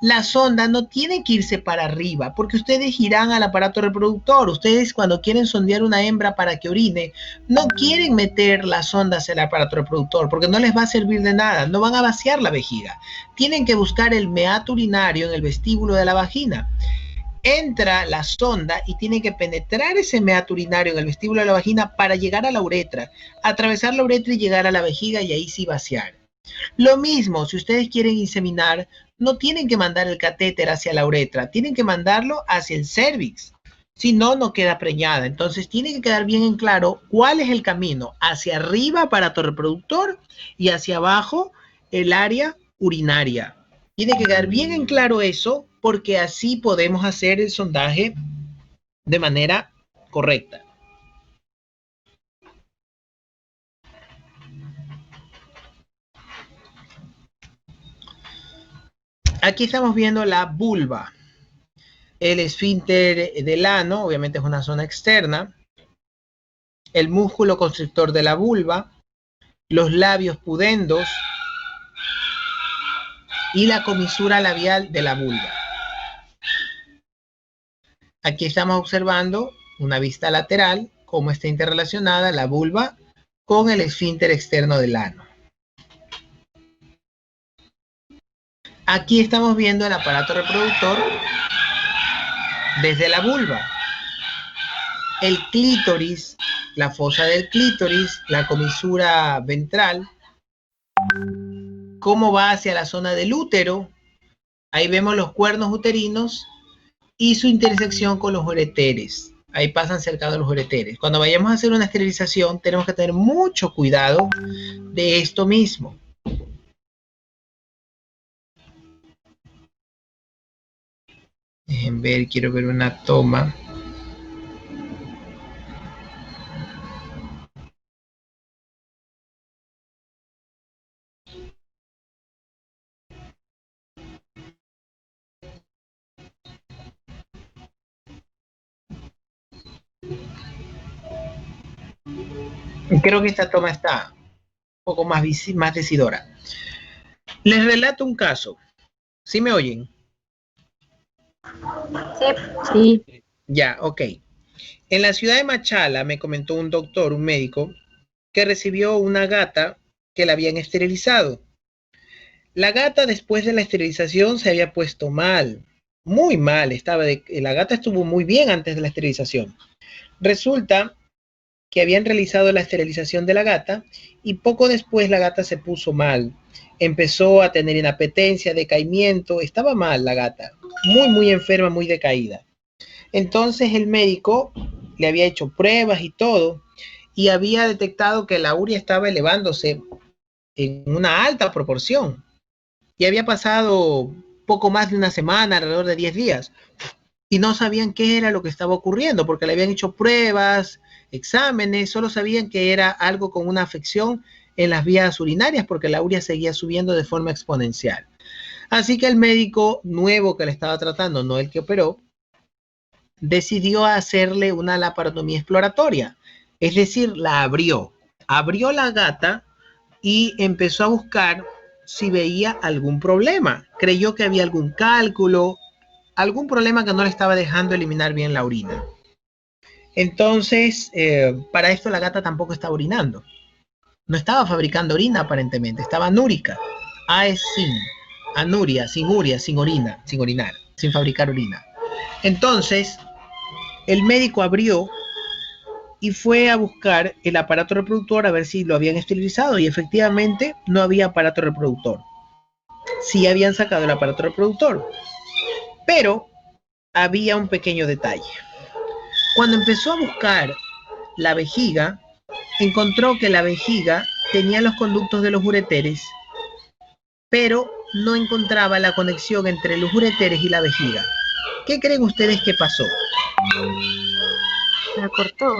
la sonda no tiene que irse para arriba porque ustedes irán al aparato reproductor. Ustedes, cuando quieren sondear una hembra para que orine, no quieren meter la sonda hacia el aparato reproductor porque no les va a servir de nada, no van a vaciar la vejiga. Tienen que buscar el meato urinario en el vestíbulo de la vagina. Entra la sonda y tiene que penetrar ese meato urinario en el vestíbulo de la vagina para llegar a la uretra, atravesar la uretra y llegar a la vejiga, y ahí sí vaciar. Lo mismo, si ustedes quieren inseminar, no tienen que mandar el catéter hacia la uretra, tienen que mandarlo hacia el cervix. Si no, no queda preñada. Entonces tiene que quedar bien en claro cuál es el camino: hacia arriba aparato reproductor y hacia abajo el área urinaria. Tiene que quedar bien en claro eso, porque así podemos hacer el sondaje de manera correcta. Aquí estamos viendo la vulva. El esfínter del ano, obviamente es una zona externa. El músculo constrictor de la vulva. Los labios pudendos. Y la comisura labial de la vulva. Aquí estamos observando una vista lateral, cómo está interrelacionada la vulva con el esfínter externo del ano. Aquí estamos viendo el aparato reproductor desde la vulva. El clítoris, la fosa del clítoris, la comisura ventral, cómo va hacia la zona del útero. Ahí vemos los cuernos uterinos y su intersección con los ureteres. Ahí pasan cerca de los ureteres. Cuando vayamos a hacer una esterilización, tenemos que tener mucho cuidado de esto mismo. Dejen ver, quiero ver una toma. Creo que esta toma está un poco más decidora. Les relato un caso. ¿Sí me oyen? Sí. Ya, ok. En la ciudad de Machala me comentó un doctor, un médico, que recibió una gata que la habían esterilizado. La gata, después de la esterilización, se había puesto mal, muy mal. La gata estuvo muy bien antes de la esterilización. Resulta que habían realizado la esterilización de la gata y poco después la gata se puso mal. Empezó a tener inapetencia, decaimiento, estaba mal la gata, muy enferma, muy decaída. Entonces el médico le había hecho pruebas y todo y había detectado que la urea estaba elevándose en una alta proporción y había pasado poco más de una semana, alrededor de 10 días, y no sabían qué era lo que estaba ocurriendo porque le habían hecho pruebas, exámenes, solo sabían que era algo con una afección en las vías urinarias porque la urea seguía subiendo de forma exponencial. Así que el médico nuevo que le estaba tratando, no el que operó, decidió hacerle una laparotomía exploratoria, es decir, la abrió la gata y empezó a buscar si veía algún problema. Creyó que había algún cálculo, algún problema que no le estaba dejando eliminar bien la orina. Entonces, para esto la gata tampoco estaba orinando. No estaba fabricando orina aparentemente, estaba anúrica, aesín. anuria, sin orina, sin orinar, sin fabricar orina. Entonces, el médico abrió y fue a buscar el aparato reproductor a ver si lo habían esterilizado, y efectivamente no había aparato reproductor. Sí habían sacado el aparato reproductor, pero había un pequeño detalle. Cuando empezó a buscar la vejiga, encontró que la vejiga tenía los conductos de los ureteres, pero no encontraba la conexión entre los ureteres y la vejiga. ¿Qué creen ustedes que pasó? La cortó.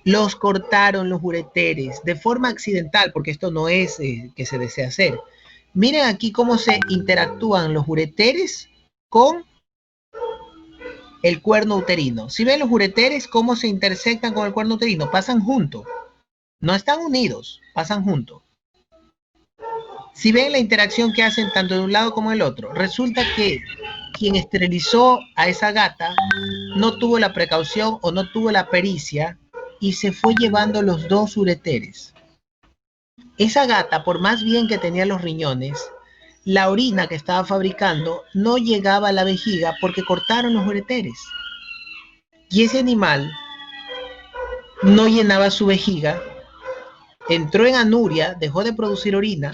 Los cortaron los ureteres de forma accidental, porque esto no es que se desea hacer. Miren aquí cómo se interactúan los ureteres con el cuerno uterino. Si ven los ureteres cómo se intersectan con el cuerno uterino, pasan juntos. No están unidos, pasan juntos. Si ven la interacción que hacen tanto de un lado como del otro, resulta que quien esterilizó a esa gata no tuvo la precaución o no tuvo la pericia y se fue llevando los dos ureteres. Esa gata, por más bien que tenía los riñones, la orina que estaba fabricando no llegaba a la vejiga porque cortaron los ureteres. Y ese animal no llenaba su vejiga, entró en anuria, dejó de producir orina,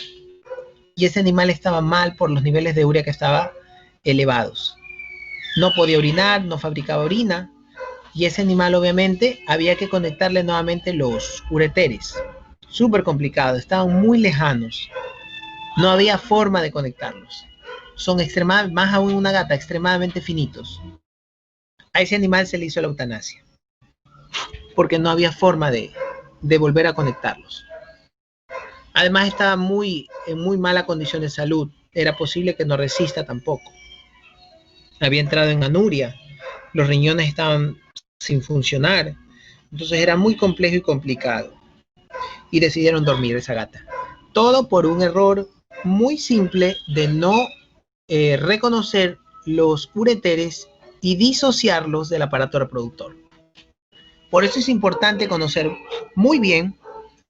y ese animal estaba mal por los niveles de urea que estaban elevados. No podía orinar, no fabricaba orina, y ese animal obviamente había que conectarle nuevamente los ureteres. Súper complicado, estaban muy lejanos. No había forma de conectarlos. Son extremadamente, más aún una gata, extremadamente finitos. A ese animal se le hizo la eutanasia, porque no había forma de volver a conectarlos. Además estaba en muy mala condición de salud. Era posible que no resista tampoco. Había entrado en anuria. Los riñones estaban sin funcionar. Entonces era muy complejo y complicado. Y decidieron dormir esa gata. Todo por un error muy simple de no reconocer los ureteres y disociarlos del aparato reproductor. Por eso es importante conocer muy bien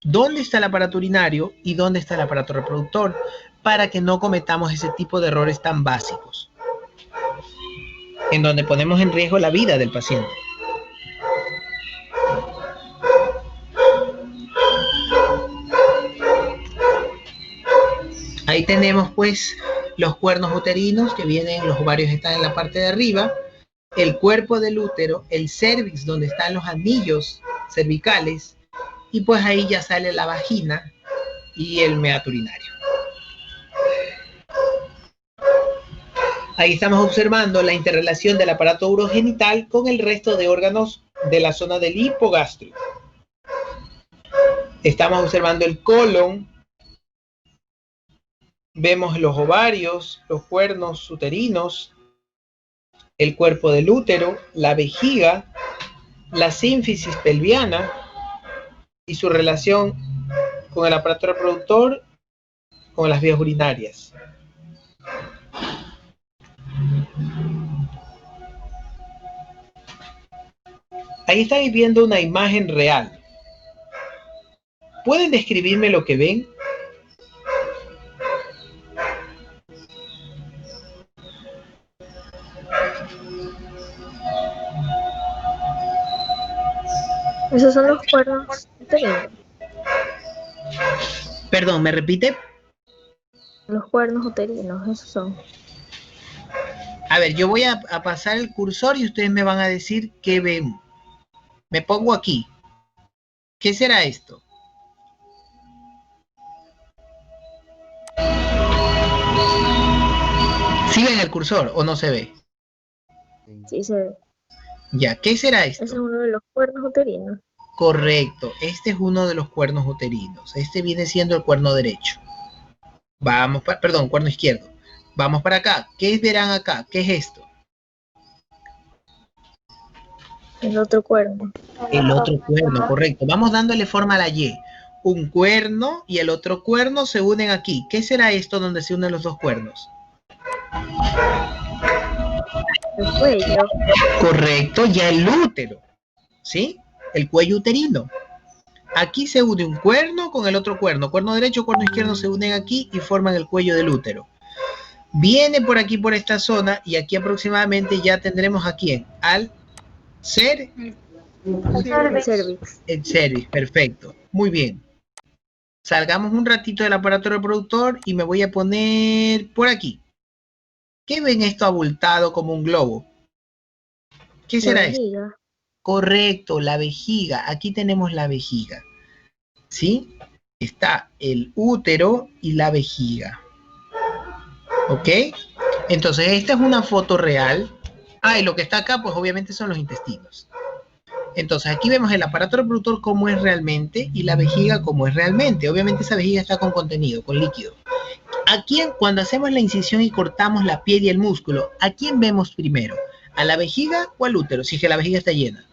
dónde está el aparato urinario y dónde está el aparato reproductor, para que no cometamos ese tipo de errores tan básicos, en donde ponemos en riesgo la vida del paciente. Ahí tenemos pues los cuernos uterinos que vienen, los ovarios están en la parte de arriba, el cuerpo del útero, el cervix donde están los anillos cervicales, y pues ahí ya sale la vagina y el meato urinario. Ahí estamos observando la interrelación del aparato urogenital con el resto de órganos de la zona del hipogastrio. Estamos observando el colon, vemos los ovarios, los cuernos uterinos, el cuerpo del útero, la vejiga, la sínfisis pelviana y su relación con el aparato reproductor, con las vías urinarias. Ahí estáis viendo una imagen real. ¿Pueden describirme lo que ven? Esos son los cuernos uterinos. Perdón, ¿me repite? Los cuernos uterinos, esos son. A ver, yo voy a pasar el cursor y ustedes me van a decir qué ven. Me pongo aquí. ¿Qué será esto? ¿Sí ven el cursor o no se ve? Sí, se ve. Ya, ¿qué será esto? Ese es uno de los cuernos uterinos. Correcto, este es uno de los cuernos uterinos. Este viene siendo el cuerno derecho. Vamos para, perdón, cuerno izquierdo. Vamos para acá. ¿Qué verán acá? ¿Qué es esto? El otro cuerno. El otro cuerno, correcto. Vamos dándole forma a la Y. Un cuerno y el otro cuerno se unen aquí. ¿Qué será esto donde se unen los dos cuernos? El cuello. Correcto, ya el útero. ¿Sí? El cuello uterino. Aquí se une un cuerno con el otro cuerno. Cuerno derecho, cuerno izquierdo se unen aquí y forman el cuello del útero. Viene por aquí, por esta zona, y aquí aproximadamente ya tendremos a quién, al cervix. El cervix, perfecto, muy bien. Salgamos un ratito del aparato reproductor y me voy a poner por aquí. ¿Qué ven esto abultado como un globo? ¿Qué será esto? Correcto, la vejiga. Aquí tenemos la vejiga. ¿Sí? Está el útero y la vejiga. ¿Ok? Entonces, esta es una foto real. Y lo que está acá, pues obviamente son los intestinos. Entonces, aquí vemos el aparato reproductor como es realmente y la vejiga como es realmente. Obviamente esa vejiga está con contenido, con líquido. ¿A quién, cuando hacemos la incisión y cortamos la piel y el músculo, a quién vemos primero? ¿A la vejiga o al útero? Si es que la vejiga está llena.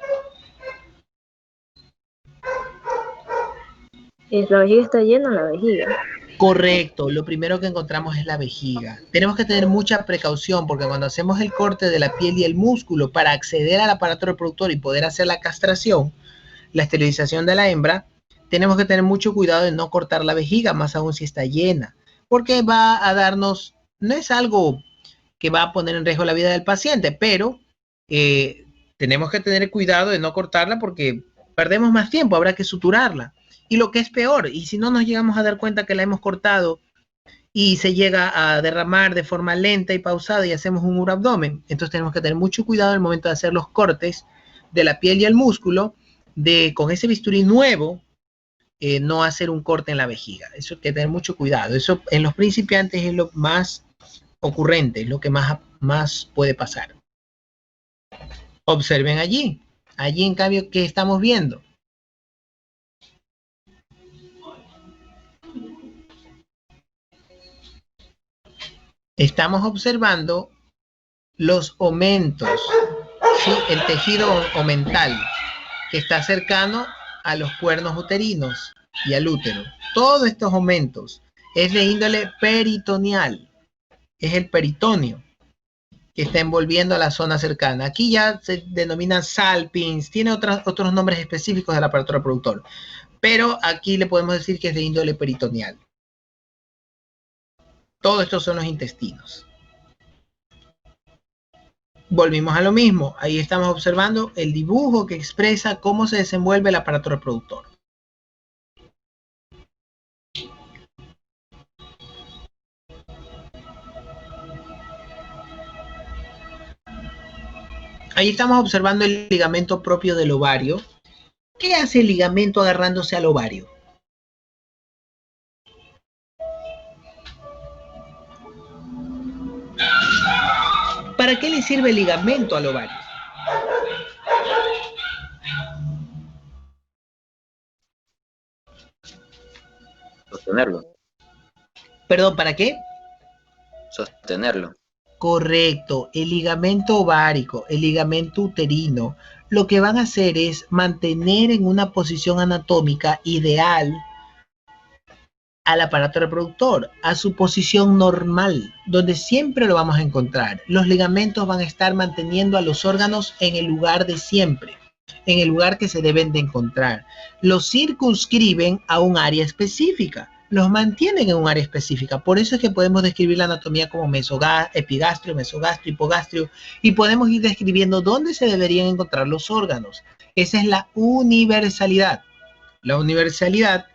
La vejiga está llena, la vejiga. Correcto, lo primero que encontramos es la vejiga. Tenemos que tener mucha precaución porque cuando hacemos el corte de la piel y el músculo para acceder al aparato reproductor y poder hacer la castración, la esterilización de la hembra, tenemos que tener mucho cuidado de no cortar la vejiga, más aún si está llena, porque va a darnos, no es algo que va a poner en riesgo la vida del paciente, pero tenemos que tener cuidado de no cortarla porque perdemos más tiempo, habrá que suturarla. Y lo que es peor, y si no nos llegamos a dar cuenta que la hemos cortado y se llega a derramar de forma lenta y pausada y hacemos un uroabdomen, entonces tenemos que tener mucho cuidado en el momento de hacer los cortes de la piel y el músculo, de con ese bisturí nuevo, no hacer un corte en la vejiga. Eso hay que tener mucho cuidado. Eso en los principiantes es lo más ocurrente, es lo que más puede pasar. Observen allí. Allí, en cambio, ¿qué estamos viendo? Estamos observando los omentos, ¿sí? El tejido omental que está cercano a los cuernos uterinos y al útero. Todos estos omentos es de índole peritoneal, es el peritoneo que está envolviendo a la zona cercana. Aquí ya se denomina salpings, tiene otros nombres específicos del aparato reproductor, pero aquí le podemos decir que es de índole peritoneal. Todos estos son los intestinos. Volvimos a lo mismo. Ahí estamos observando el dibujo que expresa cómo se desenvuelve el aparato reproductor. Ahí estamos observando el ligamento propio del ovario. ¿Qué hace el ligamento agarrándose al ovario? ¿Para qué le sirve el ligamento al ovario? Sostenerlo. Perdón, ¿para qué? Sostenerlo. Correcto, el ligamento ovárico, el ligamento uterino, lo que van a hacer es mantener en una posición anatómica ideal al aparato reproductor, a su posición normal, donde siempre lo vamos a encontrar. Los ligamentos van a estar manteniendo a los órganos en el lugar de siempre, en el lugar que se deben de encontrar. Los circunscriben a un área específica, los mantienen en un área específica. Por eso es que podemos describir la anatomía como epigastrio, mesogastrio, hipogastrio, y podemos ir describiendo dónde se deberían encontrar los órganos. Esa es la universalidad. La universalidad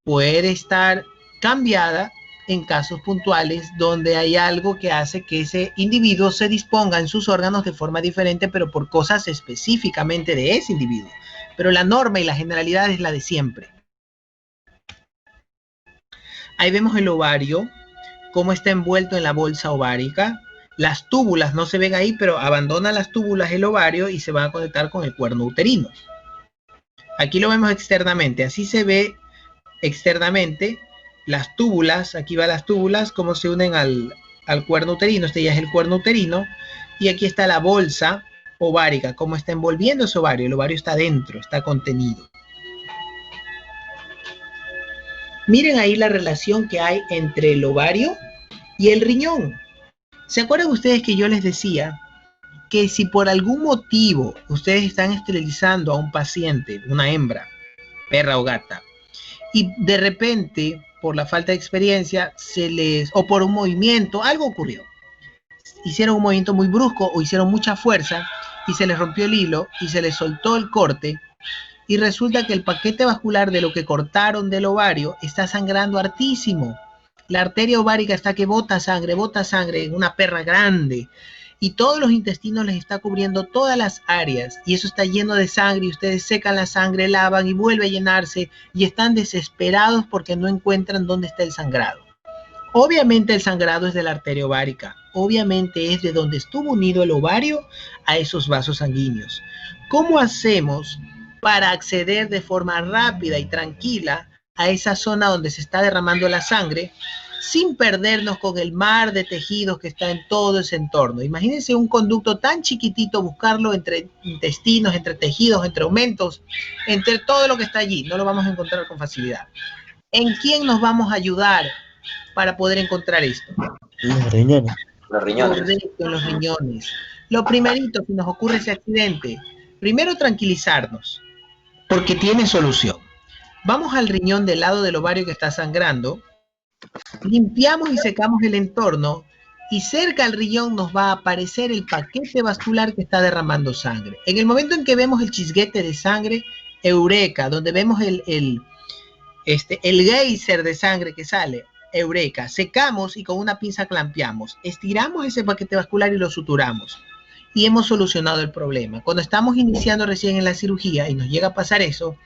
puede estar cambiada en casos puntuales donde hay algo que hace que ese individuo se disponga en sus órganos de forma diferente, pero por cosas específicamente de ese individuo. Pero la norma y la generalidad es la de siempre. Ahí vemos el ovario, cómo está envuelto en la bolsa ovárica. Las túbulas no se ven ahí, pero abandona las túbulas el ovario y se va a conectar con el cuerno uterino. Aquí lo vemos externamente, así se ve externamente las túbulas. Aquí van las túbulas, cómo se unen al cuerno uterino. Este ya es el cuerno uterino. Y aquí está la bolsa ovárica, cómo está envolviendo ese ovario. El ovario está dentro, está contenido. Miren ahí la relación que hay entre el ovario y el riñón. ¿Se acuerdan ustedes que yo les decía que si por algún motivo ustedes están esterilizando a un paciente, una hembra, perra o gata, y de repente, por la falta de experiencia, o por un movimiento, algo ocurrió, hicieron un movimiento muy brusco o hicieron mucha fuerza y se les rompió el hilo y se les soltó el corte y resulta que el paquete vascular de lo que cortaron del ovario está sangrando hartísimo. La arteria ovárica está que bota sangre en una perra grande y todos los intestinos les está cubriendo todas las áreas y eso está lleno de sangre y ustedes secan la sangre, lavan y vuelve a llenarse y están desesperados porque no encuentran dónde está el sangrado. Obviamente el sangrado es de la arteria ovárica, obviamente es de donde estuvo unido el ovario a esos vasos sanguíneos. ¿Cómo hacemos para acceder de forma rápida y tranquila a esa zona donde se está derramando la sangre sin perdernos con el mar de tejidos que está en todo ese entorno? Imagínense un conducto tan chiquitito, buscarlo entre intestinos, entre tejidos, entre aumentos, entre todo lo que está allí. No lo vamos a encontrar con facilidad. ¿En quién nos vamos a ayudar para poder encontrar esto? Los riñones. Los riñones. Correcto, los riñones. Lo primerito, si nos ocurre ese accidente, primero tranquilizarnos, porque tiene solución. Vamos al riñón del lado del ovario que está sangrando, limpiamos y secamos el entorno y cerca al riñón nos va a aparecer el paquete vascular que está derramando sangre. En el momento en que vemos el chisguete de sangre, eureka, donde vemos el geyser de sangre que sale, eureka, secamos y con una pinza clampeamos, estiramos ese paquete vascular y lo suturamos. Y hemos solucionado el problema. Cuando estamos iniciando recién en la cirugía y nos llega a pasar eso,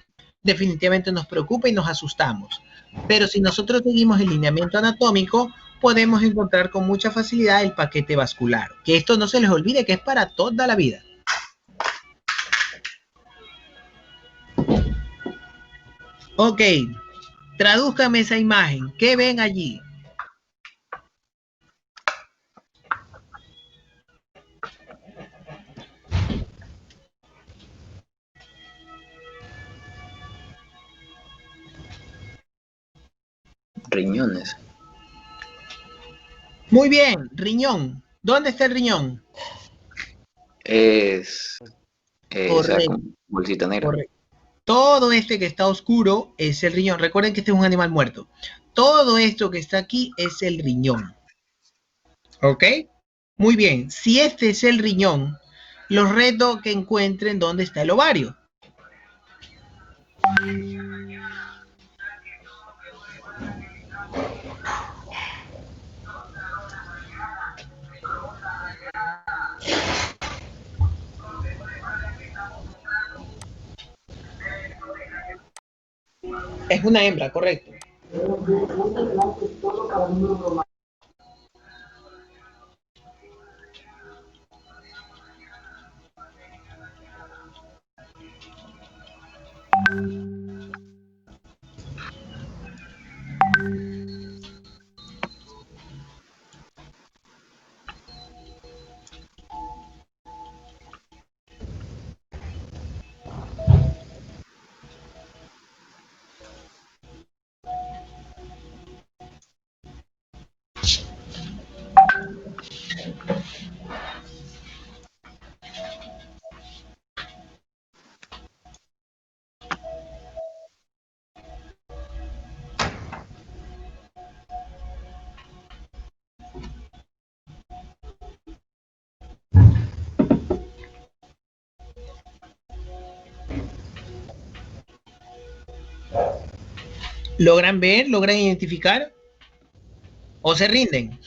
definitivamente nos preocupa y nos asustamos. Pero si nosotros seguimos el lineamiento anatómico, podemos encontrar con mucha facilidad el paquete vascular. Que esto no se les olvide que es para toda la vida. Ok, tradúzcame esa imagen. ¿Qué ven allí? Riñones. Muy bien, riñón. ¿Dónde está el riñón? Es esa bolsita negra. Correcto. Todo este que está oscuro es el riñón. Recuerden que este es un animal muerto. Todo esto que está aquí es el riñón. ¿Ok? Muy bien. Si este es el riñón, los reto que encuentren dónde está el ovario. Es una hembra, correcto. ¿Logran ver? ¿Logran identificar? ¿O se rinden?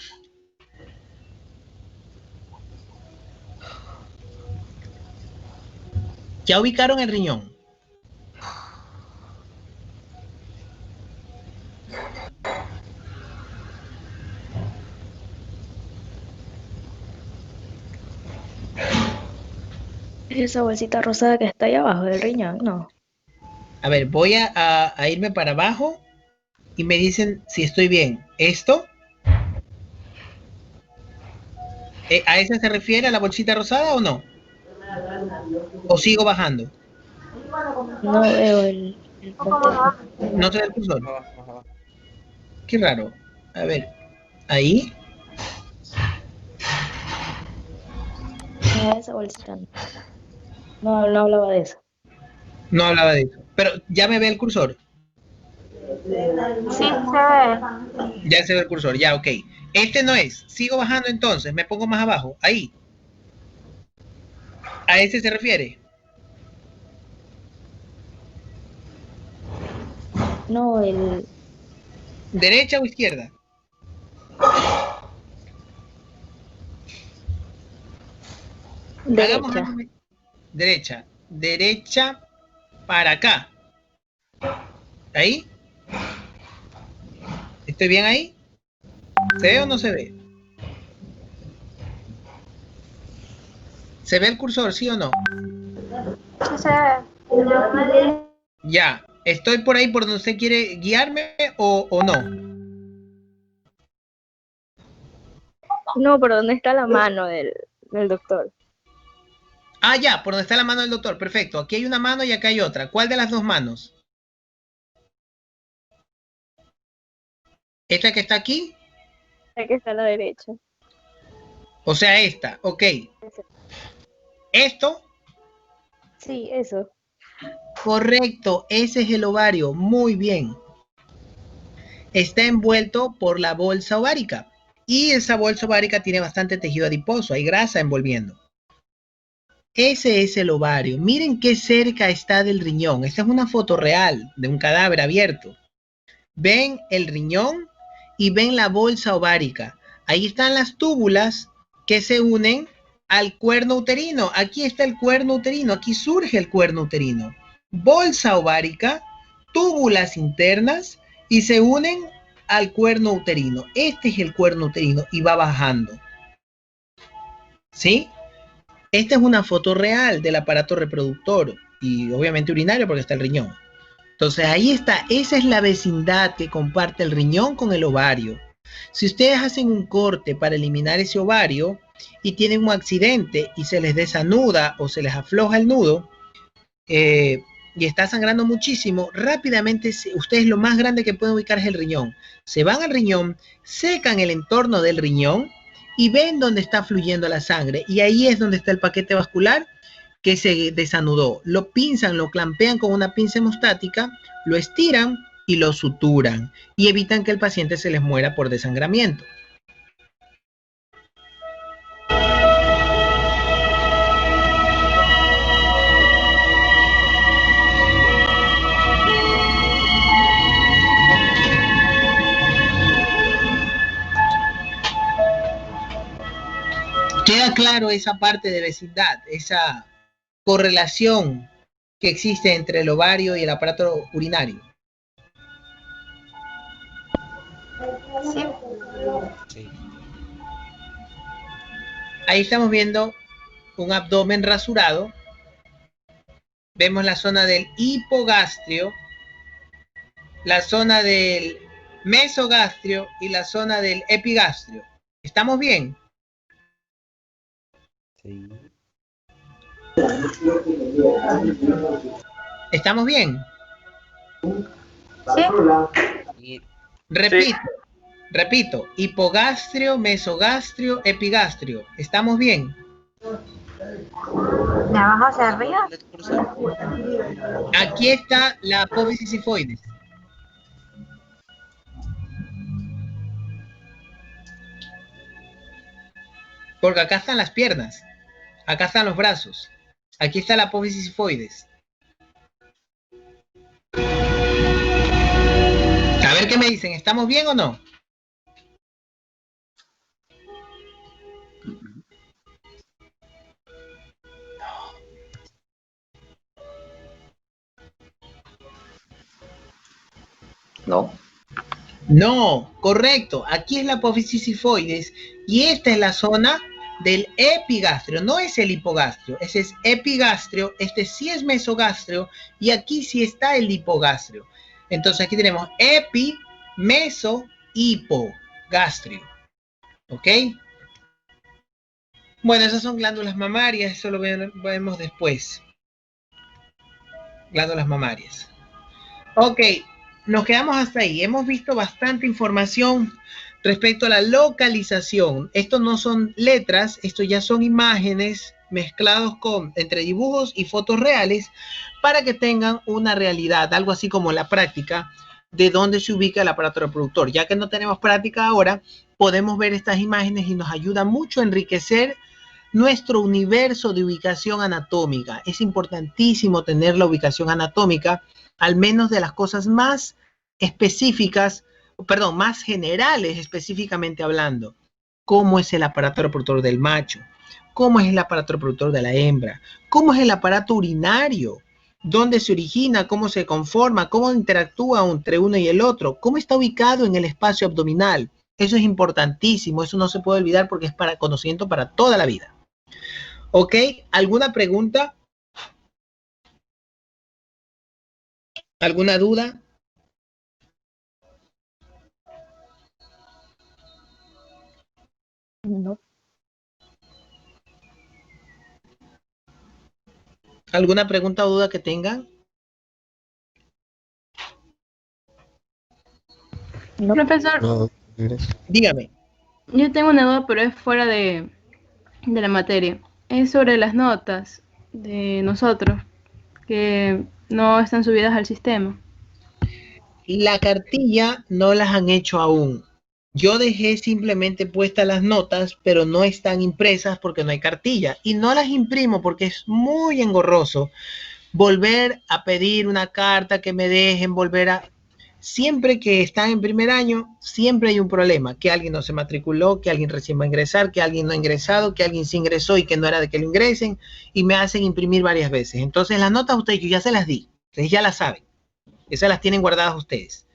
¿Ya ubicaron el riñón? Esa bolsita rosada que está ahí abajo del riñón, no. A ver, voy a irme para abajo y me dicen si estoy bien. ¿Esto? ¿A esa se refiere, a la bolsita rosada o no? ¿O sigo bajando? No veo el cursor. ¿No se ve el cursor? Qué raro. A ver, ahí. No, esa bolsita no. No, no hablaba de eso. No hablaba de eso. Pero ya me ve el cursor. Sí, se ve. Ya se ve el cursor, ya, ok. Este no es. Sigo bajando entonces. Me pongo más abajo. Ahí. ¿A ese se refiere? No, el... ¿Derecha o izquierda? Hagamos Derecha. algo. Derecha. Derecha para acá. ¿Ahí? ¿Estoy bien ahí? ¿Se ve o no se ve? ¿Se ve el cursor, sí o no? Sí se ve. Ya. ¿Estoy por ahí por donde usted quiere guiarme o no? No, pero ¿dónde está la mano del doctor? Ah, ya, por donde está la mano del doctor. Perfecto. Aquí hay una mano y acá hay otra. ¿Cuál de las dos manos? ¿Esta que está aquí? Aquí está a la derecha. O sea, esta. Ok. ¿Esto? Sí, eso. Correcto. Ese es el ovario. Muy bien. Está envuelto por la bolsa ovárica. Y esa bolsa ovárica tiene bastante tejido adiposo. Hay grasa envolviendo. Ese es el ovario. Miren qué cerca está del riñón. Esta es una foto real de un cadáver abierto. Ven el riñón y ven la bolsa ovárica. Ahí están las túbulas que se unen al cuerno uterino. Aquí está el cuerno uterino. Aquí surge el cuerno uterino. Bolsa ovárica, túbulas internas y se unen al cuerno uterino. Este es el cuerno uterino y va bajando. ¿Sí? Esta es una foto real del aparato reproductor y obviamente urinario porque está el riñón. Entonces ahí está, esa es la vecindad que comparte el riñón con el ovario. Si ustedes hacen un corte para eliminar ese ovario y tienen un accidente y se les desanuda o se les afloja el nudo y está sangrando muchísimo, rápidamente ustedes lo más grande que pueden ubicar es el riñón. Se van al riñón, secan el entorno del riñón y ven dónde está fluyendo la sangre y ahí es donde está el paquete vascular que se desanudó. Lo pinzan, lo clampean con una pinza hemostática, lo estiran y lo suturan y evitan que el paciente se les muera por desangramiento. Queda claro esa parte de vecindad, esa correlación que existe entre el ovario y el aparato urinario. Sí. Sí. Ahí estamos viendo un abdomen rasurado. Vemos la zona del hipogastrio, la zona del mesogastrio y la zona del epigastrio. ¿Estamos bien? Sí. ¿Estamos bien? Y Repito, hipogastrio, mesogastrio, epigastrio. ¿Estamos bien? ¿De abajo hacia arriba? Aquí está la apófisis sifoides. Porque acá están las piernas. Acá están los brazos. Aquí está la apófisis sifoides. A ver qué me dicen. ¿Estamos bien o no? No. No, correcto. Aquí es la apófisis sifoides y esta es la zona del epigastrio. No es el hipogastrio, ese es epigastrio, este sí es mesogastrio y aquí sí está el hipogastrio. Entonces aquí tenemos epi, meso, hipogastrio. ¿Ok? Bueno, esas son glándulas mamarias, eso lo vemos después. Glándulas mamarias. Ok, nos quedamos hasta ahí. Hemos visto bastante información respecto a la localización. Esto no son letras, esto ya son imágenes mezclados entre dibujos y fotos reales para que tengan una realidad, algo así como la práctica de dónde se ubica el aparato reproductor. Ya que no tenemos práctica ahora, podemos ver estas imágenes y nos ayuda mucho a enriquecer nuestro universo de ubicación anatómica. Es importantísimo tener la ubicación anatómica, al menos de las cosas más específicas, perdón, más generales específicamente hablando. ¿Cómo es el aparato reproductor del macho? ¿Cómo es el aparato reproductor de la hembra? ¿Cómo es el aparato urinario? ¿Dónde se origina? ¿Cómo se conforma? ¿Cómo interactúa entre uno y el otro? ¿Cómo está ubicado en el espacio abdominal? Eso es importantísimo, eso no se puede olvidar porque es para conocimiento para toda la vida. ¿Ok? ¿Alguna pregunta? ¿Alguna duda? No. ¿Alguna pregunta o duda que tengan? No. Profesor, No, Dígame. yo tengo una duda, pero es fuera de la materia. Es sobre las notas de nosotros, que no están subidas al sistema. La cartilla no las han hecho aún. Yo dejé simplemente puestas las notas, pero no están impresas porque no hay cartilla. Y no las imprimo porque es muy engorroso volver a pedir una carta que me dejen, volver a... Siempre que están en primer año, siempre hay un problema, que alguien no se matriculó, que alguien recién va a ingresar, que alguien no ha ingresado, que alguien se ingresó y que no era de que lo ingresen, y me hacen imprimir varias veces. Entonces las notas ustedes, yo ya se las di, ustedes ya las saben, esas las tienen guardadas ustedes,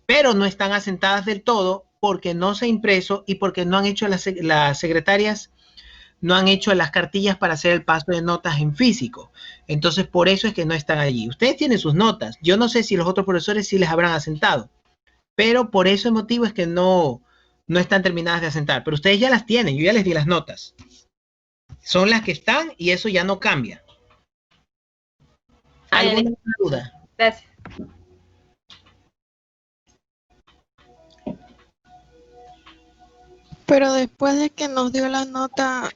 pero no están asentadas del todo porque no se ha impreso y porque no han hecho las secretarias, no han hecho las cartillas para hacer el paso de notas en físico. Entonces, por eso es que no están allí. Ustedes tienen sus notas. Yo no sé si los otros profesores sí les habrán asentado, pero por ese motivo es que no están terminadas de asentar. Pero ustedes ya las tienen, yo ya les di las notas. Son las que están y eso ya no cambia. ¿Alguna duda? Gracias. Pero después de que nos dio la nota,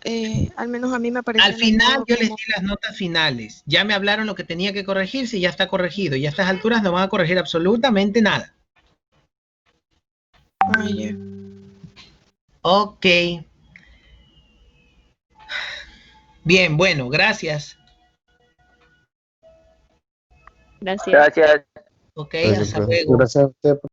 al menos a mí me pareció... Al final yo les di las notas finales. Ya me hablaron lo que tenía que corregirse y ya está corregido. Y a estas alturas no van a corregir absolutamente nada. Ay, Ok. Bien, bueno, gracias. Gracias. Ok, hasta luego. Gracias a usted.